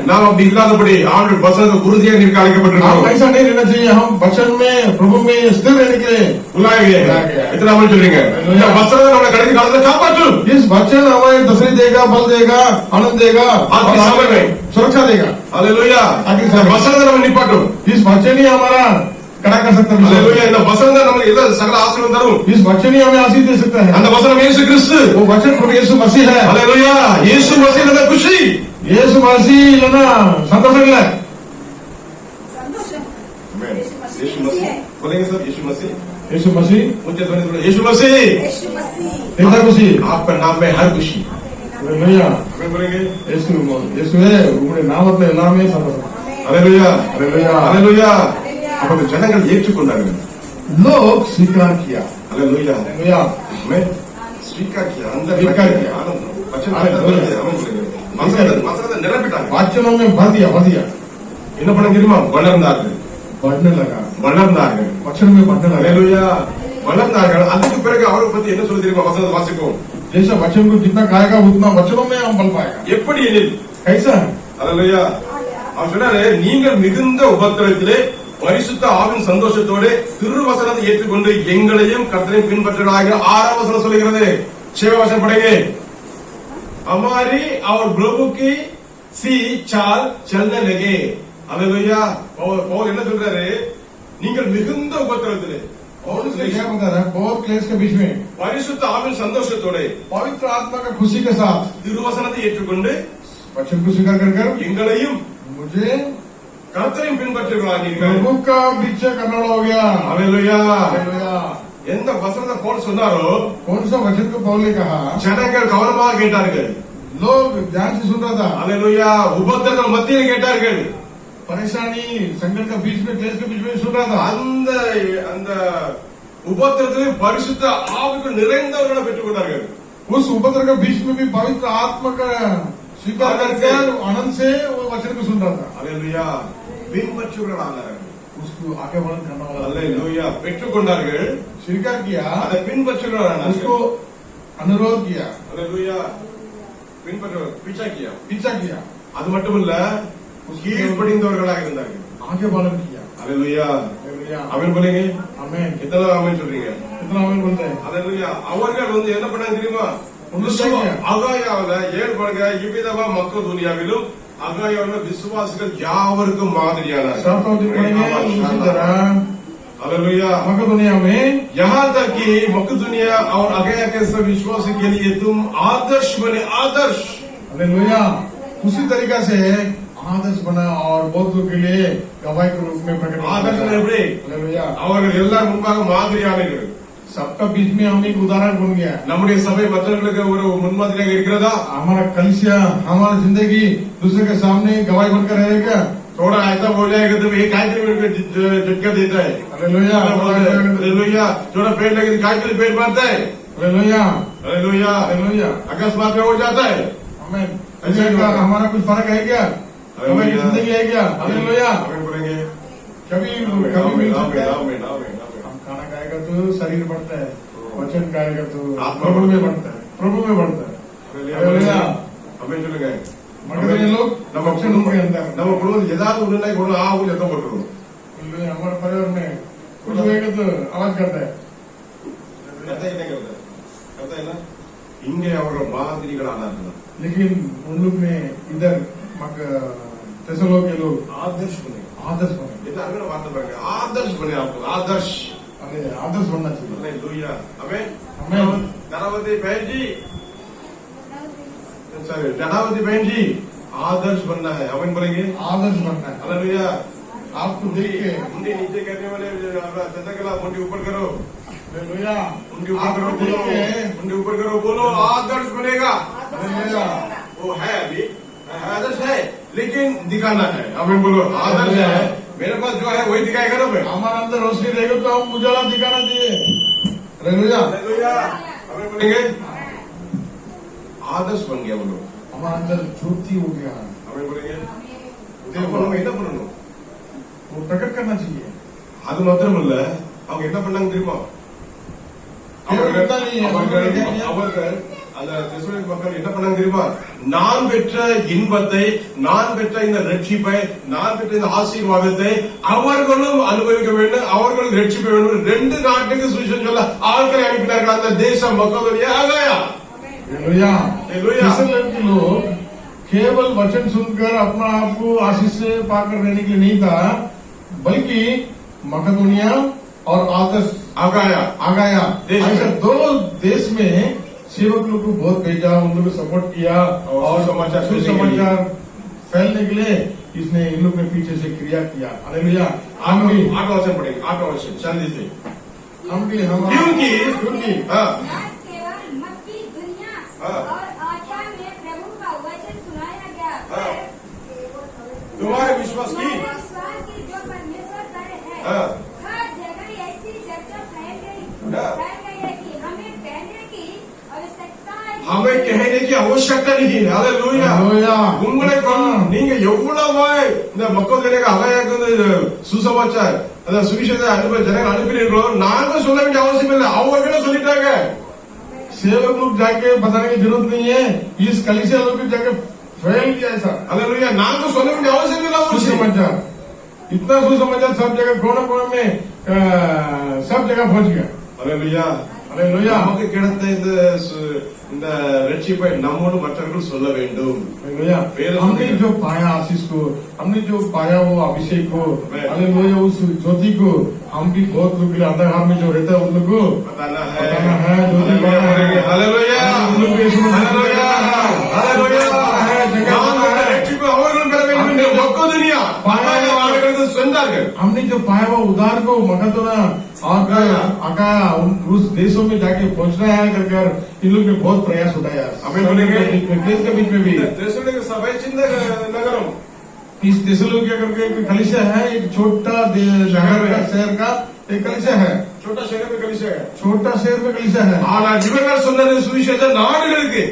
நாம் அப்படி இல்லாதபடி ஆண்டு வசனத்தை உறுதியாக நிற்க हम அழைக்கப்பட்டிருக்கிறோம் ऐसा नहीं रहना चाहिए, हम वचन में प्रभु में स्थिर रहने के लिए। உள்ளாகவே எத்தனை நாள் சொல்றீங்க இந்த வசனம் நம்மளை கடைசி காலத்துல காப்பாற்றும் इस वचन हमें तसल्ली देगा, बल देगा, आनंद देगा, आपके और समय में सुरक्षा देगा। हालेलुया இந்த வசனத்தை நம்ம நிப்பாட்டும் इस वचन ही हमारा कड़ा कर सकता है। हालेलुया இந்த வசனம் தான் நமக்கு எல்லா சகல ஆசீர்வாதம் தரும் इस वचन ही हमें आशीष दे सकता है। அந்த வசனம் இயேசு கிறிஸ்து वो वचन प्रभु यीशु मसीह है। हालेलुया இயேசு மசீஹ் அந்த खुशी यीशु मसीह लेना संतोष है। சந்தோஷம். आमेन यीशु मसीह यीशु खुशी मसीह है। बोलेंगे सब यीशु मसीह यीशु मसीह ऊंचे ध्वनि से बोलो यीशु मसीह यीशु मसीह देवता खुशी। आपका नाम में हर खुशी हालेलुया। आमेन बोलेंगे यीशु यीशु है, उम्र नाम मतलब नाम है संतोष। Hallelujah hallelujah. हालेलुया அப்ப ஜனங்கள் ஏற்றுக்கொண்டார்கள் लोग स्वीकार किया। Hallelujah hallelujah. आमेन ஸ்வீகார் கியா அந்த स्वीकार किया। ஆனந்தம் வச்சனம் हालेलुया। வசனத்தை நிரப்பிட்டாங்க. वाचनों में भर दिया என்ன பண்ண தெரியுமா? வளர்ந்தார்கள் बढ़ने लगा, வளர்ந்தார்கள். वचन में बढ़ने लगा। ஹalleluya. வளர்ந்தார்கள். அதுக்கு பிறகு அவரை பத்தி என்ன சொல்லி தெரியுமா? வசனத்தை வாசிப்போம். जैसा वचन को जितना गाएगा उतना वचनों में हम बल पाएगा। எப்படி எனில் कैसा है? ஹalleluya. அவர் சொன்னாரு, நீங்கள் மிகுந்த உபத்திரத்திலே பரிசுத்த ஆவின் சந்தோஷத்தோடு திருவசனத்தை ஏற்றுக்கொண்டு எங்களையும் கர்த்தரையும் பின்பற்றலாக 6ஆம் வசனம் சொல்லுகிறது. 6वें वचन पढ़ेंगे। हमारी और प्रभु की सी चाल चलने लगे। हालेलुया। पौल என்ன சொல்றாரு? நீங்கள் மிகுந்த உபத்திரத்திலே और उसने क्या बता रहा है? बहुत क्लेश के बीच में பரிசுத்த ஆவின் சந்தோஷத்தோட पवित्र आत्मा का खुशी के साथ திருவசனத்தை ஏற்றுக்கொண்டு वचन को स्वीकार कर எங்களையும் मुझे கர்த்தரையும் பின்பற்றுகிறார்கள். प्रभु का पीछे करना हो गया। हालेलुया. हालेलुया। எந்த வசனத்தை பவுல் சொன்னாரோ कौन सा वचन को पौल ने कहा? ஜனங்கள் கவனமாக கேட்டார்கள். लोग ध्यान से सुन रहा था। हालेलुया. உபத்திரவ மத்தியில் கேட்டார்கள். परेशानी संकट का बीच में क्लेश के बीच में सुन रहा था। அந்த அந்த உபத்திரத்திலே பரிசுத்த ஆவிக்கு நிறைந்தவர்களை பெற்றுக் கொண்டார்கள். उस उपद्रव के बीच में भी पवित्र आत्मा का स्वीकार करके आनंद से वो वचन को सुन रहा था। हालेलुया. பின்பற்றுகிறார்கள். उसको आगे बढ़न करने वाला हालेलुया. பெற்றுக் கொண்டார்கள். स्वीकार किया, அதை பின்பற்றுகிறார்கள். उसको अनुरोध किया, हालेलुया. பின்பற்ற பிச்சா கியா. पीछा किया, அது மட்டுமல்ல கீழ்ப்படிந்தவர்களாக இருந்தார்கள். आगे बढ़न किया। हालेलुया. हालेलुया। ஆமென் बोलेंगे? आमेन। எத்தனை ஆமென் சொல்றீங்க? कितना आमेन बोलते हैं? हालेलुया. அவர்கள் என்ன பண்ணாங்க தெரியுமா? உண்மையாக. அகாயாவில 7 பலக இவ்விதமா மக்கதுனியாவிலும் அகாயாவில விசுவாசிகள் யாவருக்கும் மாதிரியானார். सातों दिन पढ़ेंगे उसी तरह हालेलुया. मकदुनिया में यहाँ तक कि मकदुनिया और अगाया के सब विश्वासी के लिए तुम आदर्श बने. आदर्श. हालेलुया। उसी तरीका से आदर्श बना और बौद्धों के लिए गवाही के रूप में प्रकट आदर्श எப்படி? हालेलुया। அவர்கள் எல்லாரும் முன்பாக மாதிரியானவர்கள். सबका बीच में हम एक उदाहरण बन गया। நம்முடைய சபை மற்றவர்களுக்கு ஒரு முன்மாதிரியாக இருக்கிறதா? हमारा कलिसिया हमारी जिंदगी दूसरे के सामने गवाही बनकर रहेगा। थोड़ा ऐसा हो जाएगा तो एक कायदे झटका देता है. हालेलुया। हालेलुया. थोड़ा पेड़ लगे कायदे पेड़ मारता है. हालेलुया। हालेलुया. हालेलुया। अकस्मात में हो जाता है. आमेन। ऐसे का हमारा कुछ फर्क है क्या? हमारी जिंदगी है क्या? हालेलुया। आमीन बोलेंगे. कभी कभी मिल सकता है। आमीन, आमीन, आमीन. हम खाना खाएगा तो शरीर बढ़ता है, वचन खाएगा तो आत्मा प्रभु में बढ़ता है, प्रभु में बढ़ता है। हालेलुया. आमीन சொல்லுங்க. मगर लोग நம்ம वचन के अंदर நம்ம குடும்பம் ஏதாவது ஒண்ணுனா கூட ஆகும் சத்தம் போட்டுருவோம். हमारे परिवार में कुछ होएगा तो आवाज करता है। கதை என்ன? இங்கே அவர்கள் மாதிரிகளானார்கள். लेकिन उन लोग ने इधर तेसलों के लोग आदर्श बने. आदर्श बने। இது அங்கே வார்த்தை பாருங்க. आदर्श बने आपको. आदर्श. अरे आदर्श बनना चाहिए। हालेलुया. आमीन. आमीन। धनावती बहन जी, सॉरी धनावती बहन जी, आदर्श बनना है. आमीन बोलेंगे. आदर्श बनना है। हालेलुया. आपको देख के मुंडी नीचे करने वाले चंद्रकला मुंडी ऊपर करो. हालेलुया। मुंडी ऊपर करो. आपको बोलो. देख के मुंडी ऊपर करो. बोलो आदर्श बनेगा. हालेलुया। वो है अभी आदर्श है लेकिन दिखाना है. आमीन बोलो. आदर्श है मेरे पास जो है वही दिखाएगा ना मैं. हमारे अंदर रोशनी रहेगी तो हम उजाला दिखाना चाहिए। हालेलुया। हालेलुया. आमीन बोलेंगे. आदर्श बन गया वो लोग. हमारे अंदर ज्योति हो गया। आमीन बोलेंगे. அப்ப நம்ம என்ன பண்ணணும்? वो प्रकट करना चाहिए। அது மாத்திரமல்ல அவங்க என்ன பண்ணாங்க தெரியுமா? அவர்கள் அந்த தெசலோனிக்கே மக்கள் என்ன பண்ணாங்க தெரியுமா? நான் பெற்ற இன்பத்தை, நான் பெற்ற இந்த ரட்சிப்பை, நான் பெற்ற இந்த ஆசீர்வாதத்தை அவர்களும் அனுபவிக்க வேண்டும், அவர்கள் ரட்சிக்க வேண்டும். 2 நாட்டுக்கு சுவிசேஷம் சொல்ல ஆட்களை அனுப்பினார்கள். அந்த தேசம் மக்களுடைய ஆகாயா. हालेलुया। हालेलुया। के लोग केवल वचन सुनकर अपना आप को आशीष से पाकर रहने के लिए नहीं था, बल्कि मकदुनिया और आदर्श आगाया आगाया देश में। ऐसे 2 देश में सेवक लोग को बहुत भेजा, उन लोगों को सपोर्ट किया और सुसमाचार फैलने के लिए इसने इन लोग ने पीछे से क्रिया किया। हालेलुया। हम भी 8 वचन पढ़ेंगे. 8 वचन जल्दी से. क्योंकि हाँ, केवल मक्की दुनिया हाँ। और आशा में प्रभु का वचन सुनाया गया। हाँ। तुम्हारे विश्वास की हमारे विश्वास की जो परमेश्वर कर है, हाँ। हर जगह ऐसी चर्चा फैल गई हाँ। है कि हमें कहने की हमें कहने की आवश्यकता नहीं है हालेलूया हालेलूया। உங்களை நீங்க எவ்வளவு இந்த மக்களுக்கு அவையாக சுசமாச்சார் அந்த சுவிசேஷத்தை அனுப்ப ஜனங்கள் அனுப்பினீர்களோ நாங்க சொல்ல வேண்டிய அவசியம் இல்லை அவங்களே சொல்லிட்டாங்க सेवक लोग जाके बताने की जरूरत नहीं है, इस कलीसिया लोग भी जाके फैल गया ऐसा हालेलूया नाम तो सुनने में आवश्यक नहीं है सुसमाचार, इतना सुसमाचार सब जगह कोना कोना में सब जगह पहुंच गया। Hallelujah hallelujah. நமக்கு கிடைத்த இந்த ரட்சிப்பை நம்மோடு மற்றவர்கள் சொல்ல வேண்டும் हालेलूया। हमने जो पाया आशीष को, हमने जो पाया वो अभिषेक को, हालेलूया उस ज्योति को हम भी बहुत लोग के लिए अंधकार में जो रहता है उन लोग को बताना बताना है है, ज्योति पाना है। हालेलूया उन लोग को यीशु मसीह हालेलूया हालेलूया ரட்சிப்பு அவர்கள் பெற வேண்டும் என்று மக்கதுனியா அவர்களுக்கு சொன்னார்கள் हमने जो पाया वो उधार को मकदोना आका उस देशों में जाके पहुंचना है कर इन लोग ने बहुत प्रयास उठाया। हमें बोलेंगे देश के बीच में भी தேசனுடைய சபை சின்ன நகரம் इस देशोलोकिया करके एक कलिसिया है, एक छोटा शहर का एक कलिसिया है, छोटा शहर में कलिसिया है छोटा शहर में कलिसिया है। ஆனால் இவர்கள் சொன்னது சுவிசேஷம் நாடுகளுக்கு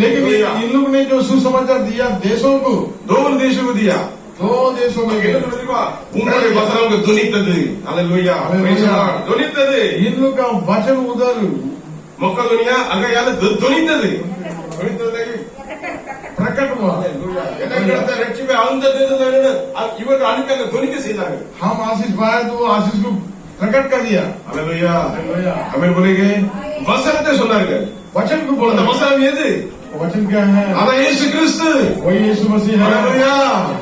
लेकिन इन लोग ने जो सुसमाचार दिया देशों को, दो देशों को दिया दो देशों में உங்களுடைய வசனம் துணித்தது हालेलूया துணித்தது इन लोग का वचन उधर மக்கள் துணியா அங்கையால துணித்தது प्रकट हुआ। கிடைத்த ரட்சிப்பை அந்த இவர்கள் அனுப்பி அங்க துணிக்க செய்தார்கள் हम आशीष पाए तो आशीष को प्रकट कर दिया। Hallelujah hallelujah. हमें बोलेंगे வசனத்தை சொன்னார்கள் वचन को அந்த बोला, வசனம் எது वचन क्या है? அதான் இயேசு கிறிஸ்து वही यीशु मसीह है। Hallelujah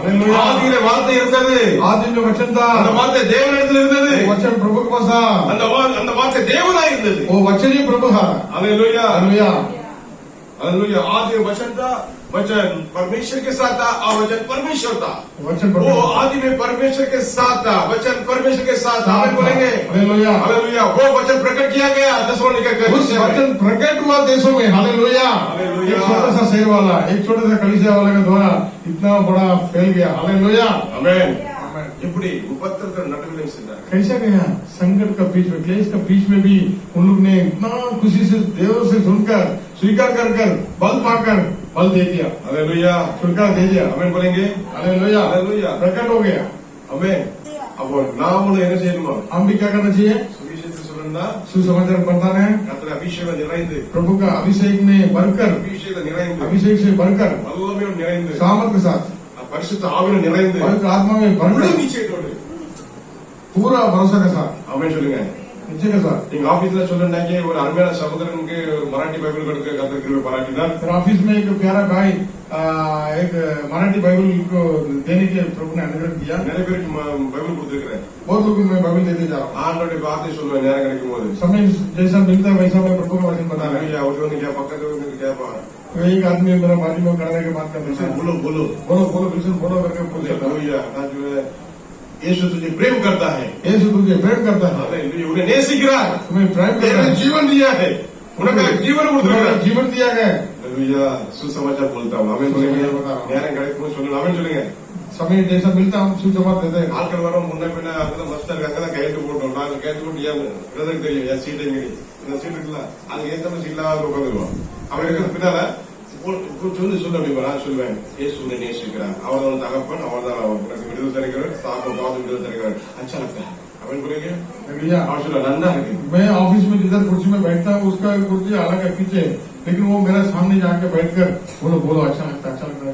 hallelujah. ஆதியிலே வார்த்தை இருந்தது आदि में वचन था, அந்த வார்த்தை தேவனிடத்தில் இருந்தது वो वचन प्रभु के पास था, அந்த வார்த்தை தேவனாய் இருந்தது वो वचन ही प्रभु था। Hallelujah hallelujah. हालेलूया आदि में वचन था, वचन परमेश्वर के साथ था और वचन परमेश्वर था वचन वो प्रभु आदि में परमेश्वर के साथ था वचन परमेश्वर के साथ था हमें बोलेंगे हालेलूया। हालेलूया वो वचन प्रकट किया गया थेसलोनिके के उस वचन प्रकट हुआ देशों में। हालेलूया। हालेलूया। एक छोटा सा शहर वाला, एक छोटा सा कलिसिया वाला के द्वारा इतना बड़ा फैल गया। हालेलूया। आमेन எப்படி உபத்திரவ நடுவில் சென்றார் कैसा गया संकट का बीच में, क्लेश का बीच में भी उन लोग ने इतना खुशी से देव से सुनकर स्वीकार कर बल पाकर बल दे दिया। हालेलूया स्वीकार दे दिया। आमेन बोलेंगे हालेलूया। हालेलूया प्रकट हो गया। आमेन அப்போ நாம என்ன செய்யணுமா हम भी क्या करना चाहिए? சுவிசேஷத்தை சொல்லணும்னா सुसमाचार बताना है, கர்த்தர் அபிஷேகம் நிறைந்து प्रभु का अभिषेक में भरकर, அபிஷேகம் நிறைந்து अभिषेक से भरकर, வல்லமையோடு நிறைந்து सामर्थ के साथ, பரிசுத்த ஆவியோடு நிறைந்து पवित्र आत्मा में முழு भरकर, நிச்சயத்தோடு पूरा भरोसा के साथ, ஆமென் சொல்லுங்க निश्चय के साथ। நீங்க ஆபீஸ்ல சொல்லுனாக்கி ஒரு அருமையான சகோதரனுக்கு ஒரு மராட்டி பைபிள் கொடுக்க கர்த்தர் கிருபை பாராட்டினார் फिर ऑफिस में एक प्यारा भाई एक मराठी बाइबल को देने के प्रभु ने अनुग्रह दिया। நிறைய பேருக்கு பைபிள் கொடுத்திருக்கிறேன் बहुत लोग मैं बाइबल देते जा रहा हूँ। ஆண்டோட வார்த்தை சொல்லுவேன் நேரம் கிடைக்கும் போது समय जैसा मिलता है वैसा मैं प्रभु का वचन बता रहा ஐயா ஒரு வந்து பக்கத்துல வந்து கேட்பா हूँ। तो एक आदमी मेरा बाजू में करने के बाद का विषय बोलो बोलो बोलो बोलो विषय बोलो करके पूछता था। हालेलूया आज जो है यीशु तुझे प्रेम करता है यीशु तुझे प्रेम करता है, हालेलूया उन्हें நேசிக்கிறார் तुम्हें प्रेम करता तेरे है, जीवन दिया है उनका जीवन तुम्हारा கொடுத்திருக்கிறார் जीवन दिया गया। हालेलूया सुसमाचार बोलता हूं आमेन बोलेंगे நேரம் கிடைக்கும் சொல்லணும் ஆமென் சொல்லுங்க समय जैसा मिलता हम सुसमाचार देते हैं। ஆட்கள் வர முன்ன பின்ன அங்கதான் மஸ்டா இருக்காங்க தான் கையெழுத்து போட்டோம் நாங்க கையெழுத்து போட்டு ஏன் பிரதருக்கு தெரியும் என் சீட் எங்க இந்த சீட் இருக்குல்ல அது ஏத்தම சீட்ல உட்காந்துருவான் அவன் இருக்கிறது பின்னால சொல்லு அப்படி நான் சொல்லுவேன் ஏசு உன்னை நேசிக்கிறான் அவன் தான் தகப்பன் அவன் தான் உனக்கு விடுதலை தருகிறார் சாப்பிட பாது விடுதலை தருகிறார் अच्छा लगता है அவன் बोलेंगे भैया அவன் சொல்ல நன்னா இருக்கு मैं ऑफिस में जिधर कुर्सी में बैठता हूँ उसका कुर्सी अलग है पीछे, लेकिन वो मेरे सामने जाके बैठकर बोलो बोलो अच्छा लगता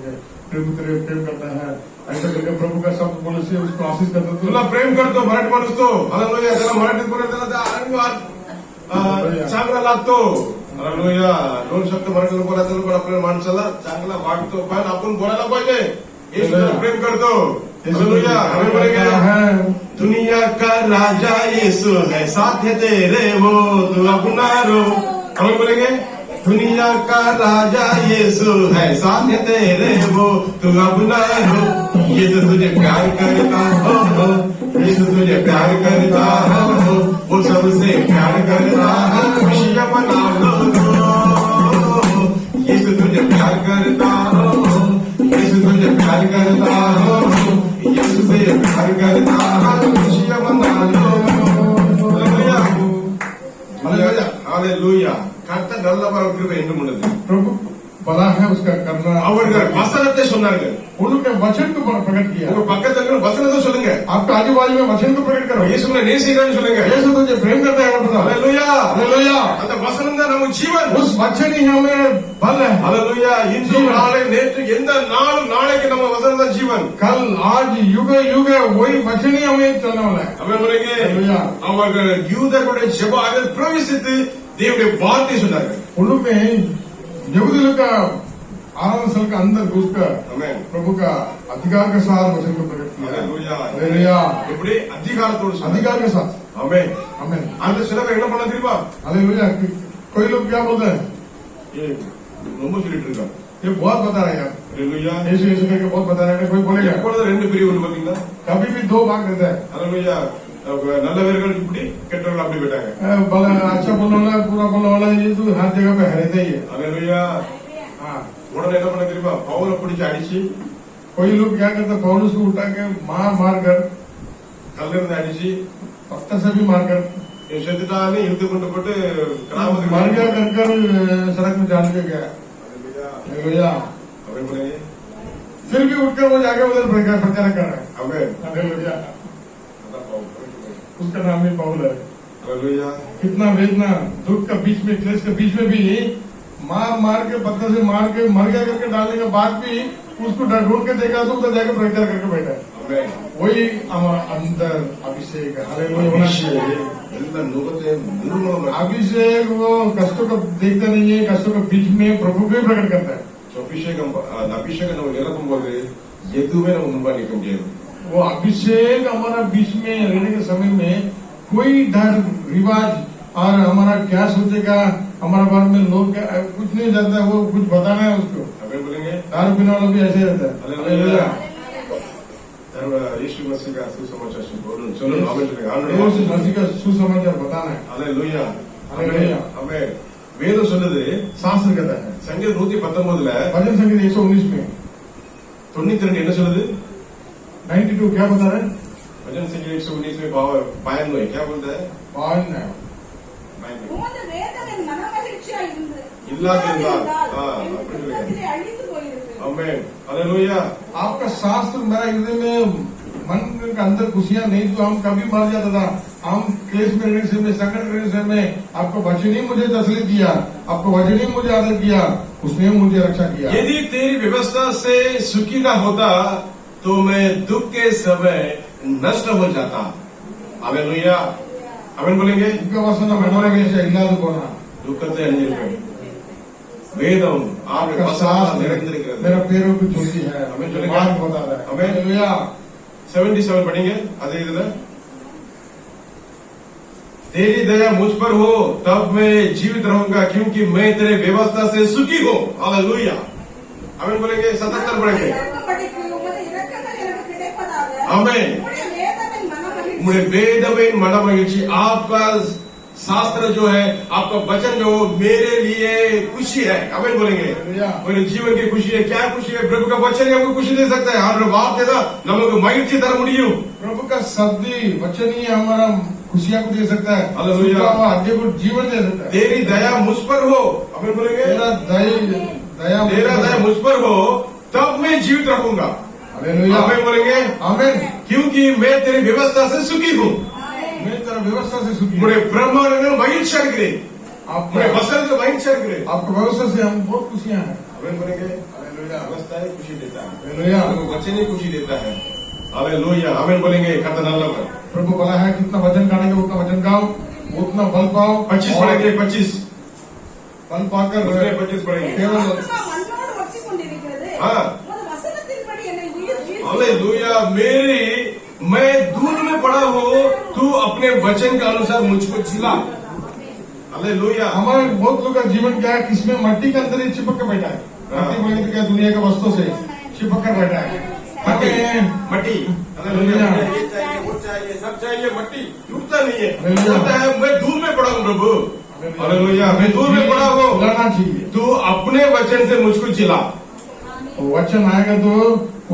है प्रभु तेरे प्रेम करता है ऐसा करके प्रभु का शब्द बोले से उसको आशीष करता तुला प्रेम करतो मराठी माणूस तो हालेलूया त्याला मराठीत बोलत त्याला चांगला लागतो हालेलूया दोन शब्द मराठीत बोलायचं पण आपल्या माणसाला चांगला वाटतो पण आपण बोलायला पाहिजे येशू तुला प्रेम करतो हालेलूया हमें बोलेंगे दुनिया का राजा यीशु है साथ है तेरे वो तू अपना रो हमें बोलेंगे दुनिया का राजा यीशु है साथ है तेरे वो तू अपना रो यीशु तुझे प्यार करता हो यीशु तुझे प्यार करता हो वो सबसे प्यार करता है खुशियां मना लो यीशु तुझे प्यार करता हो यीशु तुझे प्यार करता हो यीशु से प्यार करता है खुशियां मना लो हालेलुया हालेलुया கர்த்தர் நல்லவர் கிருபை என்றும் உள்ளது. प्रभु भला है उसका करना। அவர்கள் வசனத்தை சொன்னார்கள். उन्होंने वचन को प्रकट किया। உங்க பக்கத்துல இருக்கிற வசனத்தை சொல்லுங்க. आपका आजू बाजू में वचन को प्रकट करो। இயேசுவை நேசிக்கிறேன்னு சொல்லுங்க. यीशु तुझे प्रेम करता है बताओ। ஹalleluya हालेलुया। அந்த வசனம் தான் நமக்கு ஜீவன். उस वचन ही हमें बल है। ஹalleluya இன்று நாளை நேற்று எந்த நாளும் நாளைக்கு நம்ம வசனம் தான் ஜீவன். कल आज युग युग वही वचन ही हमें चलने वाला है। ஹalleluya அவர்கள் யூதர்களுடைய ஜெப அறையில் பிரவேசித்து தேவனுடைய வார்த்தை சொன்னார்கள். उन्होंने यहूदियों का आराम स्थल का अंदर घुसकर ஆமென். प्रभु का अधिकार के साथ वचन को प्रकट किया। ஹalleluya हालेलुया। எப்படி அதிகாரத்தோடு சொன்னார்கள். अधिकार के साथ। ஆமென். आमीन। அந்த சில பேர் என்ன பண்ண தெரியுமா? हालेलुया। कोई लोग क्या बोलते हैं? ஏ ரொம்ப சொல்லிட்டு இருக்காங்க. ये बहुत बता रहे हैं। ஹalleluya यीशु यीशु करके बहुत बता रहे हैं। कोई बोलेगा எப்பொழுது ரெண்டு பிரிவு உண்டு பாத்தீங்களா? कभी भी दो भाग रहता है। ஹalleluya நல்லவர்கள் இப்படி கெட்டவர்கள் அப்படி போயிட்டாங்க. अच्छा बोलने वाला पूरा बोलने वाला ये तो हर जगह पे रहता ही है। ஹalleluya हाँ। உடனே என்ன பண்ண தெரியுமா? பவுலை பிடிச்சு அடிச்சு कोई लोग क्या करते हैं पौलुस को उठा के मार कर கல்லிருந்து அடிச்சு पत्थर से भी मार कर இவன் செத்துட்டான்னு இழுத்து கொண்டு போட்டு கிராமத்துக்கு मार गया कर सड़क में डाल के गया। ஹalleluya हालेलुया। அவன் போலயே फिर भी उठकर वो जाके उधर प्रचार कर रहा है। அவன் हालेलुया। அதான் பவுல். उसका नाम ही पौल है। ஹalleluya कितना वेदना दुख का बीच में क्लेश के बीच में भी मार के पत्थर से मार के मर गया करके डालने के बाद भी उसको ढूंढ के देखा तो उधर जाके प्रचार करके बैठा है। அவன் वही हमारा अंदर अभिषेक है। हालेलुया होना चाहिए। ಎಲ್ಲ ನುಗತೆ ನಿರ್ಮೂಲ अभिषेक वो कष्टों को देखता नहीं है, कष्टों के बीच में प्रभु को ही प्रकट करता है। அபிஷேகம் அந்த அபிஷேகம் நம்ம நிரப்பும் போது எதுவுமே நம்ம முன்பா நிற்க முடியாது. वो अभिषेक हमारा बीच में रहने के समय में कोई डर रिवाज और हमारा क्या सोचेगा हमारा बारे में लोग कुछ नहीं जानता है। वो कुछ बताना है उसको। அவன் बोलेंगे दारू पीने वाला भी ऐसे रहता है। हालेलुया यीशु मसीह का सुसमाचार बोलो चलो आमेन बोलेंगे यीशु मसीह का सुसमाचार बताना है। Hallelujah hallelujah. हमें வேதம் சொல்லுது शास्त्र कहता है சங்கீதம் 119ல भजन संगीत 119 में 92 என்ன சொல்லுது? 92 क्या बता रहे हैं? भजन संगीत 119 में पायन में क्या बोलता है? पावन है। உமது வேதம் என் மனமகிழ்ச்சியா இருந்து இல்லாதிருந்தால் என் துக்கத்திலே அழிந்து போயிருக்கு. ஆமென் हालेलुया आपका शास्त्र मेरा हृदय में मन के अंदर खुशियां नहीं तो हम कभी मर जाता था। हम क्लेश में रहने से संकट रहने से में आपका वचन ही मुझे तसल्ली दिया, आपका वचन ही मुझे आदर किया, उसने मुझे रक्षा किया। यदि तेरी व्यवस्था से सुखी ना होता तो मैं दुख के समय नष्ट हो जाता। हालेलुया आमेन बोलेंगे इनका वचन हमारे वैसे इलाज कोना दुखते अनिर्भय வேதம் आपके आपका वचन शास्त्र निरंतर मेरा पैरों की चोटी है। हमें जो हमें मार्ग बताता है। हमें- हालेलुया। 77 पढ़ेंगे அதே இதுல तेरी दया मुझ पर हो तब मैं जीवित रहूंगा क्योंकि मैं तेरे व्यवस्था से सुखी हूं। हालेलुया आमेन बोलेंगे 77 पढ़ेंगे இறங்கும்படிக்கு உமது இரக்கங்கள் எனக்கு கிடைப்பதாக. ஆமென் உம்முடைய வேதம் என் மனமகிழ்ச்சி. मुझे वेद में मन मगिर्ची आपका शास्त्र जो है आपका वचन जो मेरे लिए खुशी है। आमेन बोलेंगे हालेलुया। मेरे जीवन की खुशी है। क्या खुशी है? प्रभु का वचन ही हमको खुशी दे सकता है। और बाप देता नमक मगिर्ची तर मुड़ियो प्रभु का शब्द ही वचन ही हमारा खुशियां को दे सकता है। हालेलुया। सूखा हुआ आगे को जीवन दे सकता है। तेरी दया मुझ पर हो। आमेन बोलेंगे तेरा दया मुझ पर हो तब मैं जीवित रहूंगा। हालेलुया। आमेन बोलेंगे आमीन। क्योंकि मैं तेरी व्यवस्था से सुखी हूँ। मैं तेरा व्यवस्था से सुखी हूँ। मुझे ब्रह्मांड में मगिर्ची अड़करे मुझे आपका वचन जो मगिर्ची अड़करे आपका व्यवस्था से हम बहुत खुशियां हैं। आमेन बोलेंगे हालेलुया। व्यवस्था ही खुशी देता है। हालेलुया। हमको वचन ही खुशी देता है। हालेलुया आमेन बोलेंगे कथा नल्लवर प्रभु बोला है कितना वचन गानेंगे उतना वचन गाओ, उतना बल पाओ। 25 पढ़ेंगे 25 बल पाकर उसमें 25 पढ़ेंगे केवल ஆத்மா மண்ணோடு ஒட்டிக் கொண்டிருக்கிறது. हाँ உமது வசனத்தின்படி என்னை உயிர் ஜீவித்து हालेलुया मेरी मैं दूर में पड़ा हूँ तू अपने वचन के अनुसार मुझको जिला। हालेलुया हमारे बहुत लोग का जीवन क्या है किसमें मट्टी के अंदर ही चिपक के बैठा है। मट्टी बोलेंगे तो क्या दुनिया के वस्तु से चिपक कर बैठा है। मट्टी हमें मट्टी हालेलुया। ये चाहिए वो चाहिए सब चाहिए मट्टी टूटता नहीं है। हालेलुया। बोलता है मैं दूर में पड़ा हूँ प्रभु। हालेलुया मैं दूर में पड़ा हूँ लाना चाहिए। तू अपने वचन से मुझको जिला। वचन आएगा तो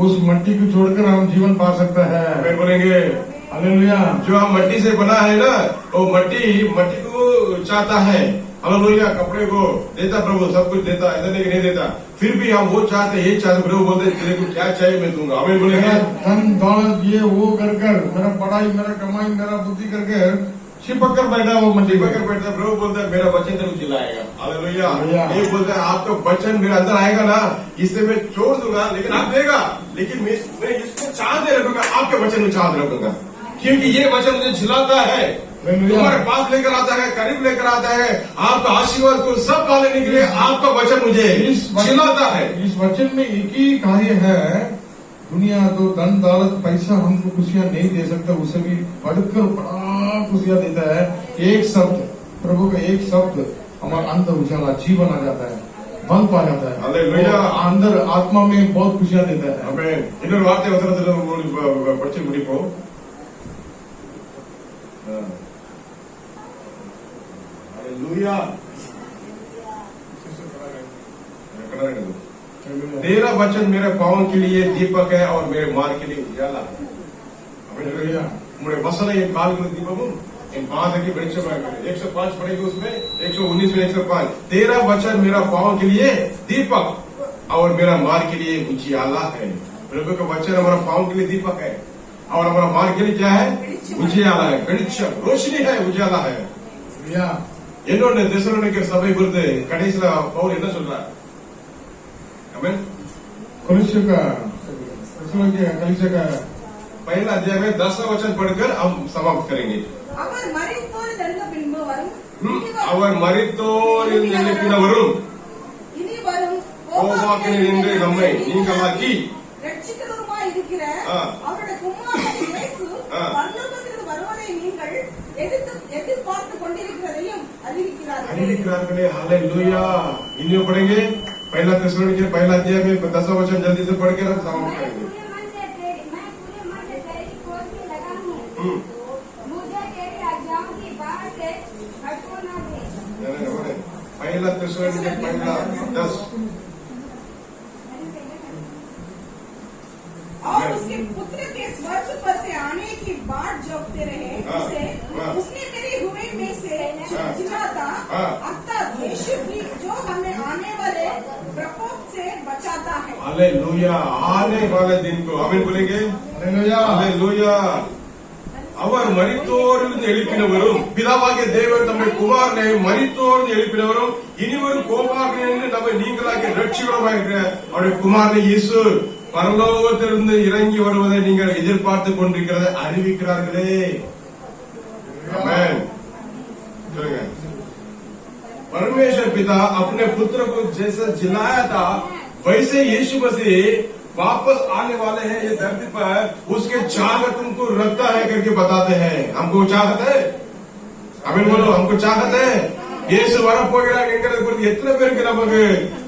उस मट्टी को छोड़कर हम जीवन पा सकते हैं। आमेन बोलेंगे हालेलुया। जो हम मट्टी से बना है ना वो मट्टी को चाहता है हालेलुया कपड़े को देता प्रभु, सब कुछ देता, ऐसा नहीं कि नहीं देता, फिर भी हम वो चाहते, ये चाहते, प्रभु बोलते तेरे को क्या चाहिए मैं दूंगा। हमें बोलेंगे मेरा धन दौलत ये वो कर मेरा पढ़ाई मेरा कमाई मेरा बुद्धि करके चिपक कर बैठा वो मंदिर चिपक कर बैठता, प्रभु बोलता है मेरा वचन तेरे को जिलाएगा। Hallelujah hallelujah. ये बोलता है आपका वचन मेरे अंदर आएगा ना, इससे मैं छोड़ दूंगा, लेकिन आप देगा, लेकिन मैं इसको चाहते रखूंगा, आपके वचन में चाहते रखूंगा, क्योंकि ये वचन मुझे झिलाता है, तुम्हारे पास लेकर आता है, करीब लेकर आता है, आपका आशीर्वाद को सब पाने के लिए आपका वचन मुझे झिलाता है। इस वचन में एक ही कार्य है, दुनिया तो धन दौलत पैसा हमको खुशियां नहीं दे सकता, उसे भी बढ़कर बड़ा खुशियां देता है। एक शब्द प्रभु का, एक शब्द हमारा अंदर उजाला जीवन आ जाता है, बल पा जाता है, हालेलुया। अंदर आत्मा में बहुत खुशियां देता है। हमें ಇನ್ನೊಂದು ವಾರ್ತೆ ಪಡಿಸಿ ಮುಡಿಪೋ हालेलुया। तेरा वचन मेरे पाँव के लिए दीपक है और मेरे मार्ग के लिए उजाला है। वसन ये काल दीपमु इन पांच की परीक्षा 105 पढ़ेगी, उसमें 119 में 105, तेरा वचन मेरा पाँव के लिए दीपक और मेरा मार्ग के लिए उजियाला है। प्रभु का वचन हमारा पाँव के लिए दीपक है और हमारा मार्ग के लिए क्या है? उजियाला है, वेलिचम, रोशनी है, उजियाला है। என்னொன்னு தெசலோனிக்கே சபை குறித்து கடைசில பவுல் என்ன சொல்றார்? आमीन। कलीसिया का पहला अध्याय में 10वां वचन पढ़कर हम समाप्त करेंगे। அவர் மரித்தோரிலிருந்து பின்பு வரும் அவர் மரித்தோரிலிருந்து எழுப்பினவரும் இனி வரும் கோபாக்கினின்று நம்மை நீங்களாக்கி ரட்சிக்கிறவருமாய் இருக்கிற அவருடைய குமாரன் இயேசு பரலோகத்திலிருந்து வருவதை நீங்கள் எதிர்பார்த்து கொண்டிருக்கிறதையும் அறிவிக்கிறார்களே। हालेलुया। इन्हें पढ़ेंगे पहला तेसलोनिके पहला अध्याय में 10वां वचन जल्दी से पढ़ के हम समाप्त करेंगे। मैं पूरे मन से तेरी खोज में लगा हूँ, मुझे तेरी आज्ञाओं की बात से हटको न दे। पहला तेसलोनिके पहला 10 और उसके पुत्र के स्वर्ग पर से आने की बाट जोहते रहे, उसने मेरे हुए में से जिला था, अर्थात यीशु की जो हमें आने वाले प्रकोप से बचाता है। हालेलुया। आने वाले दिन को आमीन बोलेंगे। हालेलुया। அவர் மரித்தோரிலிருந்து எழுப்பினவரும் பிதாவாகிய தேவன் நம்முடைய குமாரனை மரித்தோரிலிருந்து எழுப்பினவரும் இனிவரும் கோபாக்கினின்று நம்மை நீங்களாகிய ரட்சிகரமாக இருக்கிற அவருடைய குமாரனை இயேசு பரலோகத்திலிருந்து இறங்கி வருவதை நீங்கள் எதிர்பார்த்து கொண்டிருக்கிறதை அறிவிக்கிறார்களே। आमीन। परमेश्वर पिता अपने पुत्र को जैसे जिलाया था वैसे यीशु मसीह वापस आने वाले हैं ये धरती पर, उसके चाहत उनको रखता है करके बताते हैं। हमको चाहत है, आमीन बोलो, हमको चाहत है। இயேசு வரப்போகிறார் என்கிறது குறித்து எத்தனை பேருக்கு நமக்கு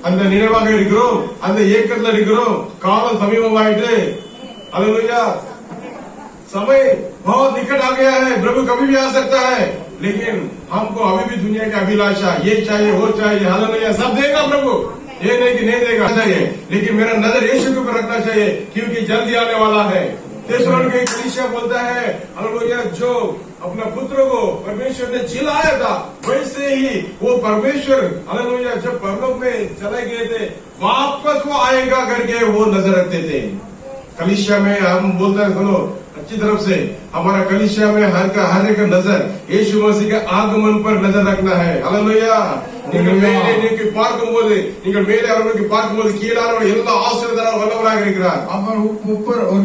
அந்த நினைவாக இருக்கிறோம், அந்த ஏக்கத்துல இருக்கிறோம்? காலம் சமீபமாயிட்டு, हालेलुया। समय बहुत निकट आ गया है, प्रभु कभी भी आ सकता है, लेकिन हमको अभी भी दुनिया की अभिलाषा ये चाहिए वो चाहिए, हालेलुया, सब देगा प्रभु, ये नहीं कि नहीं देगा चाहिए, लेकिन मेरा नजर यीशु के ऊपर रखना चाहिए क्योंकि जल्दी आने वाला है। तेसलोनिके कलीसिया बोलता है, हालेलुया, जो अपना पुत्र को परमेश्वर ने जिलाया था वैसे ही वो परमेश्वर, हालेलुया, जब परलोक में चले गए थे वापस वो आएगा करके वो नजर रखते थे। कलीसिया में हम बोलते हैं, सुनो अच्छी तरफ से, हमारा कलीसिया में हर एक नजर यीशु मसीह के आगमन पर नजर रखना है। हालेलुया। நீங்கள் மேலே நோக்கி பார்க்கும்போது, நீங்கள் மேலே அவரை நோக்கி பார்க்கும்போது கீழானவர் எல்லா ஆசீர்வாதத்தால் வல்லவராக இருக்கிறார்। अब ऊपर और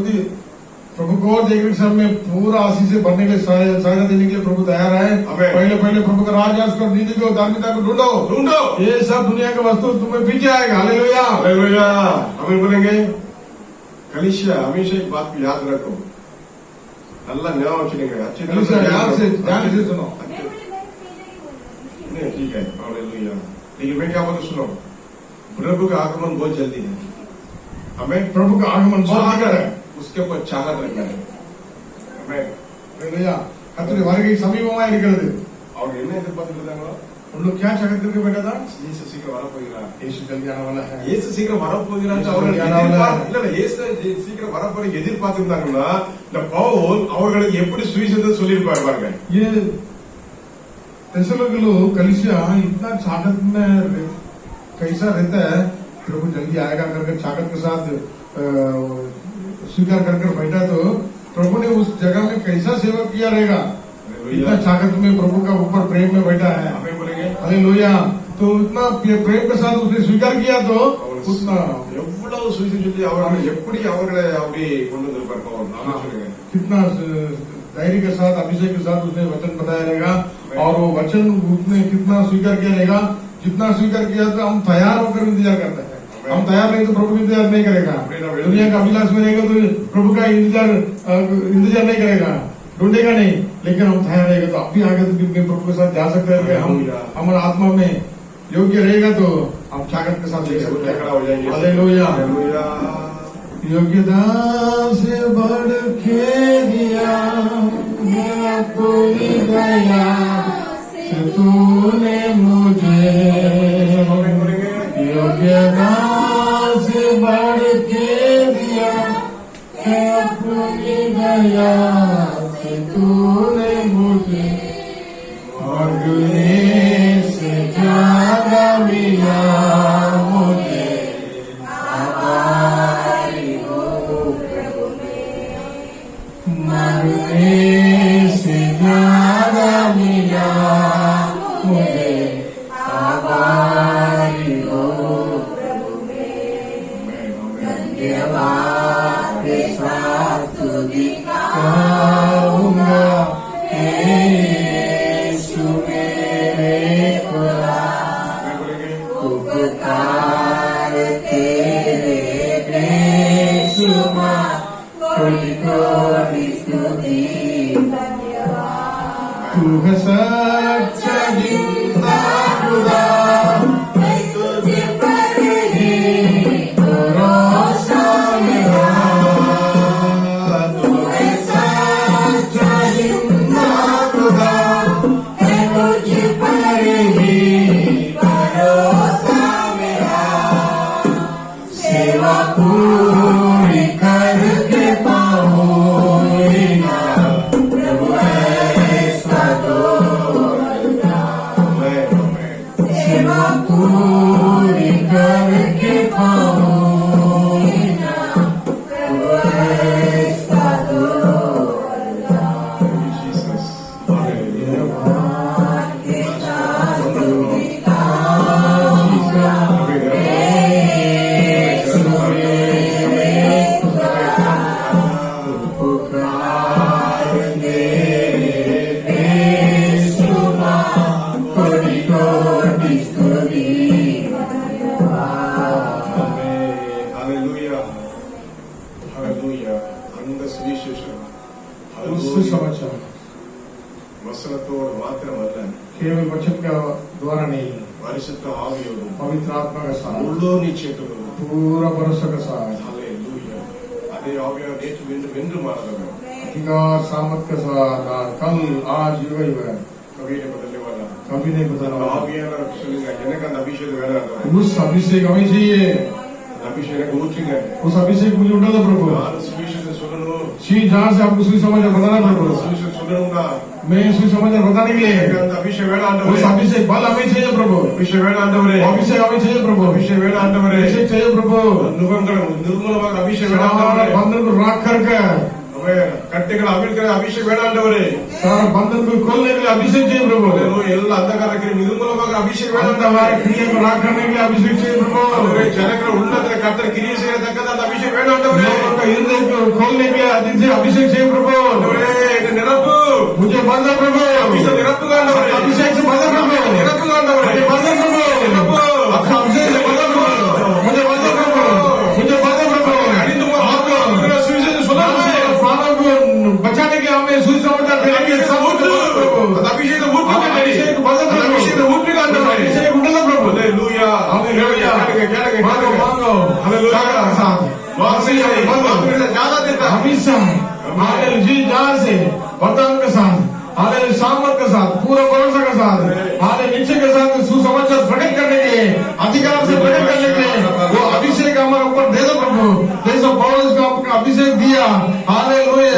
प्रभु को देखने के समय पूरा आशीष से भरने के लिए सहायता देने के लिए प्रभु तैयार है। पहले प्रभु का राज और नीति को धार्मिकता को ढूंढो, ये सब दुनिया का वस्तु तुम्हें पीछे आएगा। हालेलुया। हालेलुया। हमें बोलेंगे कलीसिया हमेशा एक बात को याद रखो, अल्लाह न्याय चलेंगे, अच्छी तरह से ध्यान से सुनो। नहीं ठीक है, हालेलुया। लेकिन मैं क्या बोलूं, सुनो, प्रभु का आगमन बहुत जल्दी है, हमें प्रभु का आगमन बहुत निकट है, उसके ऊपर चाहत रखना है। हमें கர்த்தருடைய வருகை சமீபமா இருக்கிறது। அவங்க என்ன எதிர்பார்த்துருந்தாங்களோ, उन लोग क्या चाहते थे बेटा था? இயேசு சீக்கிரம் வரப்போகிறார், यीशु जल्दी आने वाला है, இயேசு சீக்கிரம் வரப்போகிறார் அவர்கள் இயேசு சீக்கிரம் வரப்போற எதிர்பார்த்திருந்தாங்கன்னா இந்த பவுல் அவர்களுக்கு எப்படி சுவிசேஷத்தை சொல்லியிருப்பாரு பாருங்க। ये तेसलोनिकलो कलीसिया इतना ताकत में कैसा रहता है, प्रभु जल्दी आएगा करके ताकत के साथ स्वीकार कर बैठा तो प्रभु ने उस जगह में कैसा सेवा किया रहेगा। इतना ताकत में प्रभु का ऊपर प्रेम में बैठा है, हमें बोलेंगे हालेलुया। तो इतना प्रेम के साथ उसने स्वीकार किया तो उतना எவ்வளவு சுவிசேஷத்தை அவர்கள் எப்படி அவர்களை அப்படி கொண்டு வந்திருப்பார் பவுல். நாம சொல்லுங்க. कितना धैर्य के साथ अभिषेक के साथ उसने वचन बताया रहेगा, और वो वचन उसने कितना स्वीकार किया रहेगा। जितना स्वीकार किया तो हम तैयार होकर इंतजार करते हैं। हम तैयार नहीं तो प्रभु इंतजार नहीं करेगा। दुनिया का अभिलाष में रहेगा तो प्रभु का इंतजार नहीं करेगा, ढूंढेगा नहीं। लेकिन हम तैयार रहेगा तो अभी आगे तो प्रभु के साथ जा सकते हैं। हम हमारा आत्मा में योग्य रहेगा तो हम ताकत के साथ खड़ा हो जाएंगे। हालेलुया। हालेलुया। योग्यता से बढ़ के दिया मेरा कोई दया से तूने मुझे, योग्यता से बढ़ के दिया मेरा कोई दया से तूने मुझे, मांगने से ज्यादा मिला मुझे। मांगने से ज्यादा मिला मुझे, आभारी हो प्रभु में। धन्यवाद के साथ स्तुति गाऊंगा, हे यीशु मेरे खुदा। उपकार तेरे बेशुमार, कोटि कोटि स्तुति धन्यवाद। तू है सच्चा जिंदा खुदा, मैं तुझे पर ही भरोसा मेरा। तू है सच्चा जिंदा खुदा, मैं तुझे पर ही भरोसा मेरा। सेवा पूरी करके पाऊंगा, प्रभु ऐसा दोहरा। सेवा पूरी करके पाऊंगा, प्रभु ऐसा दोहरा। Jesus. Hallelujah. के साथ स्तुति गाऊंगा, पुकार मेरे बेशुमार, कोटि कोटि स्तुति धन्यवाद। Hallelujah. Hallelujah. அந்த சுவிசேஷம் सुसमाचार வசனத்தோடு மாத்திரமல்ல, केवल वचन का द्वारा नहीं, பரிசுத்த ஆவியோடும் पवित्र आत्मा का साथ, முழு நிச்சயத்தோடும். पूरा भरोसा का साथ, Hallelujah. அதே ஆவியார் நேற்று மீண்டும் என்று மாறதவர் अधिकार सामर्थ के साथ, कल आज युग युग है, கவியை बदलने वाला कभी नहीं அந்த बदलना। ஆவியானவர் சொல்லுங்க, எனக்கு அந்த அபிஷேகம் வேணும். उस अभिषेक हमें चाहिए, அந்த அபிஷேகம் எனக்கு ஊற்றுங்க. उस अभिषेक मुझे उठा दो प्रभु। நான் சுவிசேஷத்தை சொல்லணும். जहाँ से आपको सुसमाचार बताना प्रभु, சுவிசேஷம் சொல்லணும்னா मैं सुसमाचार बताने के लिए எனக்கு அந்த अभिषेक வேணும் उस ஆண்டவரே. अभिषेक बल हमें चाहिए प्रभु, அபிஷேகம் வேணும் ஆண்டவரே. अभिषेक हमें चाहिए प्रभु, அபிஷேகம் வேணும் ஆண்டவரே. अभिषेक चाहिए प्रभु। நுகங்கள் நிர்மூலமாக அபிஷேகம் வேணும் सारा ஆண்டவரே. बंधन को राख करके, கட்டுகளை அவிழ்க்கிற அபிஷேகம் வேணும் ஆண்டவரே. सारा बंधन को खोलने के लिए अभिषेक चाहिए प्रभु। எல்லா अंधकारக்கிற நிர்மூலமாக அபிஷேகம் வேணும் अंत हमारे ஆண்டவரே. क्रिया को राख करने के लिए अभिषेक चाहिए ஆண்டவரே, प्रभु। ஜனங்கள் உள்ளத்துல கர்த்தர் கிரியை செய்யறதுக்கு அந்த அபிஷேகம் வேணும் ஆண்டவரே. लोगों का हृदय को खोलने के लिए अधिक से अभिषेक चाहिए प्रभु। ஆண்டவரே, இது நிரப்பு. मुझे बंधा प्रभु, அபிஷேகம் நிரப்புங்க ஆண்டவரே. अभिषेक से बंधा प्रभु, நிரப்புங்க ஆண்டவரே. मुझे बंधा प्रभु, நிரப்பு. आपका अभिषेक से बंधा प्रभु, मुझे बंधा प्रभु, मुझे बंधा प्रभु। அழிந்து போன ஆத்மாக்களை சுவிசேஷம் சொல்லணுமே. प्राणों को बचाने के हमें सुसमाचार देने के लिए सब ஊற்று. प्रभु। அந்த அபிஷேகம் ஊற்றுங்க டேடி. अभिषेक बंधा அந்த प्रभु, அபிஷேகம் ஊற்றுங்க ஆண்டவரே. अभिषेक उठा प्रभु। ஹalleluya. हालेलुया। கேளுங்க मांगो मांगो, हालेलुया। सारा साथ வாசியா வாக்குறுதியை ज्यादा देता. हमेशा हालेलुया जी जान से वरदान के साथ, हालेलुया सामर्थ के साथ, पूरा भरोसा के साथ, हालेलुया निश्चय के साथ सुसमाचार प्रकट करने के लिए, अधिकार से प्रकट करने के लिए वो अभिषेक हमारे ऊपर दे दो प्रभु। जैसा पौलुस को आपका अभिषेक दिया, हालेलुया,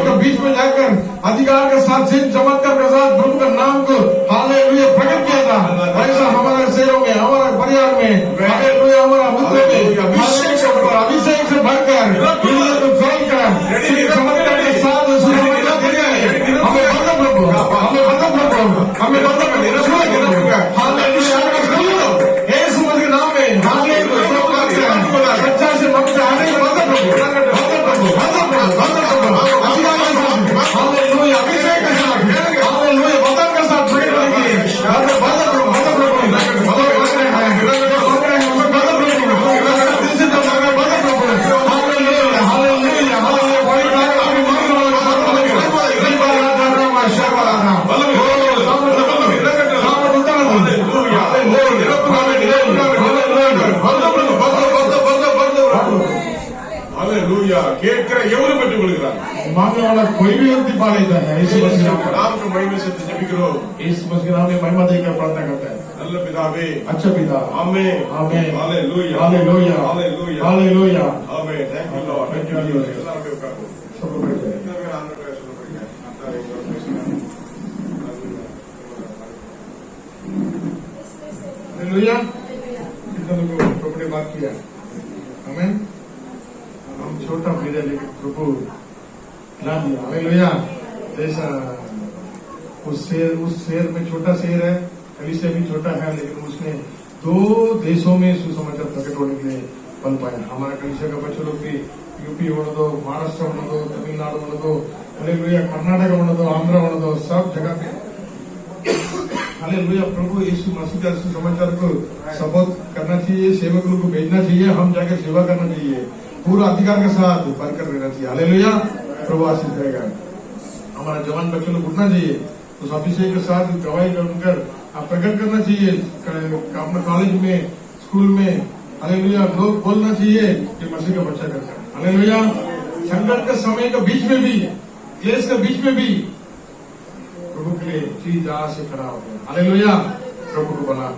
के बीच में जाकर अधिकार के साथ सिर्फ चमत्कार के साथ प्रभु का नाम को हालेलुया प्रकट किया था। वैसा हमारे शहरों में, हमारे परिवार में, हालेलुया हमारा मित्रों में अभिषेक से भरकर हृदय को खोलकर सिर्फ चमत्कार के साथ सुसमाचार देने हमें बदल प्रभु, हमें बदल प्रभु, हमें बदल हालेलुया यीशु मसीह के नाम में हालेलुया सच्चा से भक्त आने के बदल प्रभु, हालेलुया अभिषेक के साथ, हालेलुया बदल के साथ प्रकट करेंगे। हालेलुया கேட்கிற எவரும் பெற்றுக் கொள்கிறார்। मांगने वाला कोई भी व्यक्ति पा लेता है। यीशु मसीह नाम को महिमा से जपिக்கிறோம்। यीशु मसीह नाम में महिमा देकर प्रार्थना करता है। நல்ல பிதாவே, अच्छा पिता, amen amen, hallelujah hallelujah, hallelujah hallelujah, amen. Thank you Lord, Thank you, Lord. எல்லாரும் போய் உட்காருங்க। सब लोग बैठ जाएं। इतना मेरा आंध्र प्रदेश में पढ़ गया आता है इंग्लिश में हालेलुया। कितना लोगों को प्रभु ने बात किया, आमेन। हम छोटा भेजा लेकिन प्रभु खिला दिया, हालेलुया। जैसा उस शेर में छोटा शेर है, कलीसिया भी छोटा है, लेकिन उसने 2 देशों में सुसमाचार प्रकट होने के लिए बन पाया। हमारा कलीसिया का बच्चे लोग भी यूपी होने दो, महाराष्ट्र होने दो, तमिलनाडु होने दो, हालेलुया, कर्नाटक होने दो, आंध्र होने दो, सब जगह पे हालेलुया प्रभु यीशु मसीह का सुसमाचार को सपोर्ट करना चाहिए, सेवक लोग को भेजना चाहिए, हम जाकर सेवा करना चाहिए, पूरा अधिकार के साथ बनकर रहना चाहिए। हालेलुया प्रभु आशीष देगा। हमारा जवान बच्चों को उठना चाहिए, उस अभिषेक के साथ गवाही कर प्रकट करना चाहिए अपने कॉलेज में, स्कूल में, हालेलुया लोग बोलना चाहिए कि मसीह का बच्चा करता है। हालेलुया संकट के समय के बीच में भी, क्लेश के बीच में भी प्रभु के लिए चीज आज से खड़ा हो गया। हालेलुया प्रभु को बना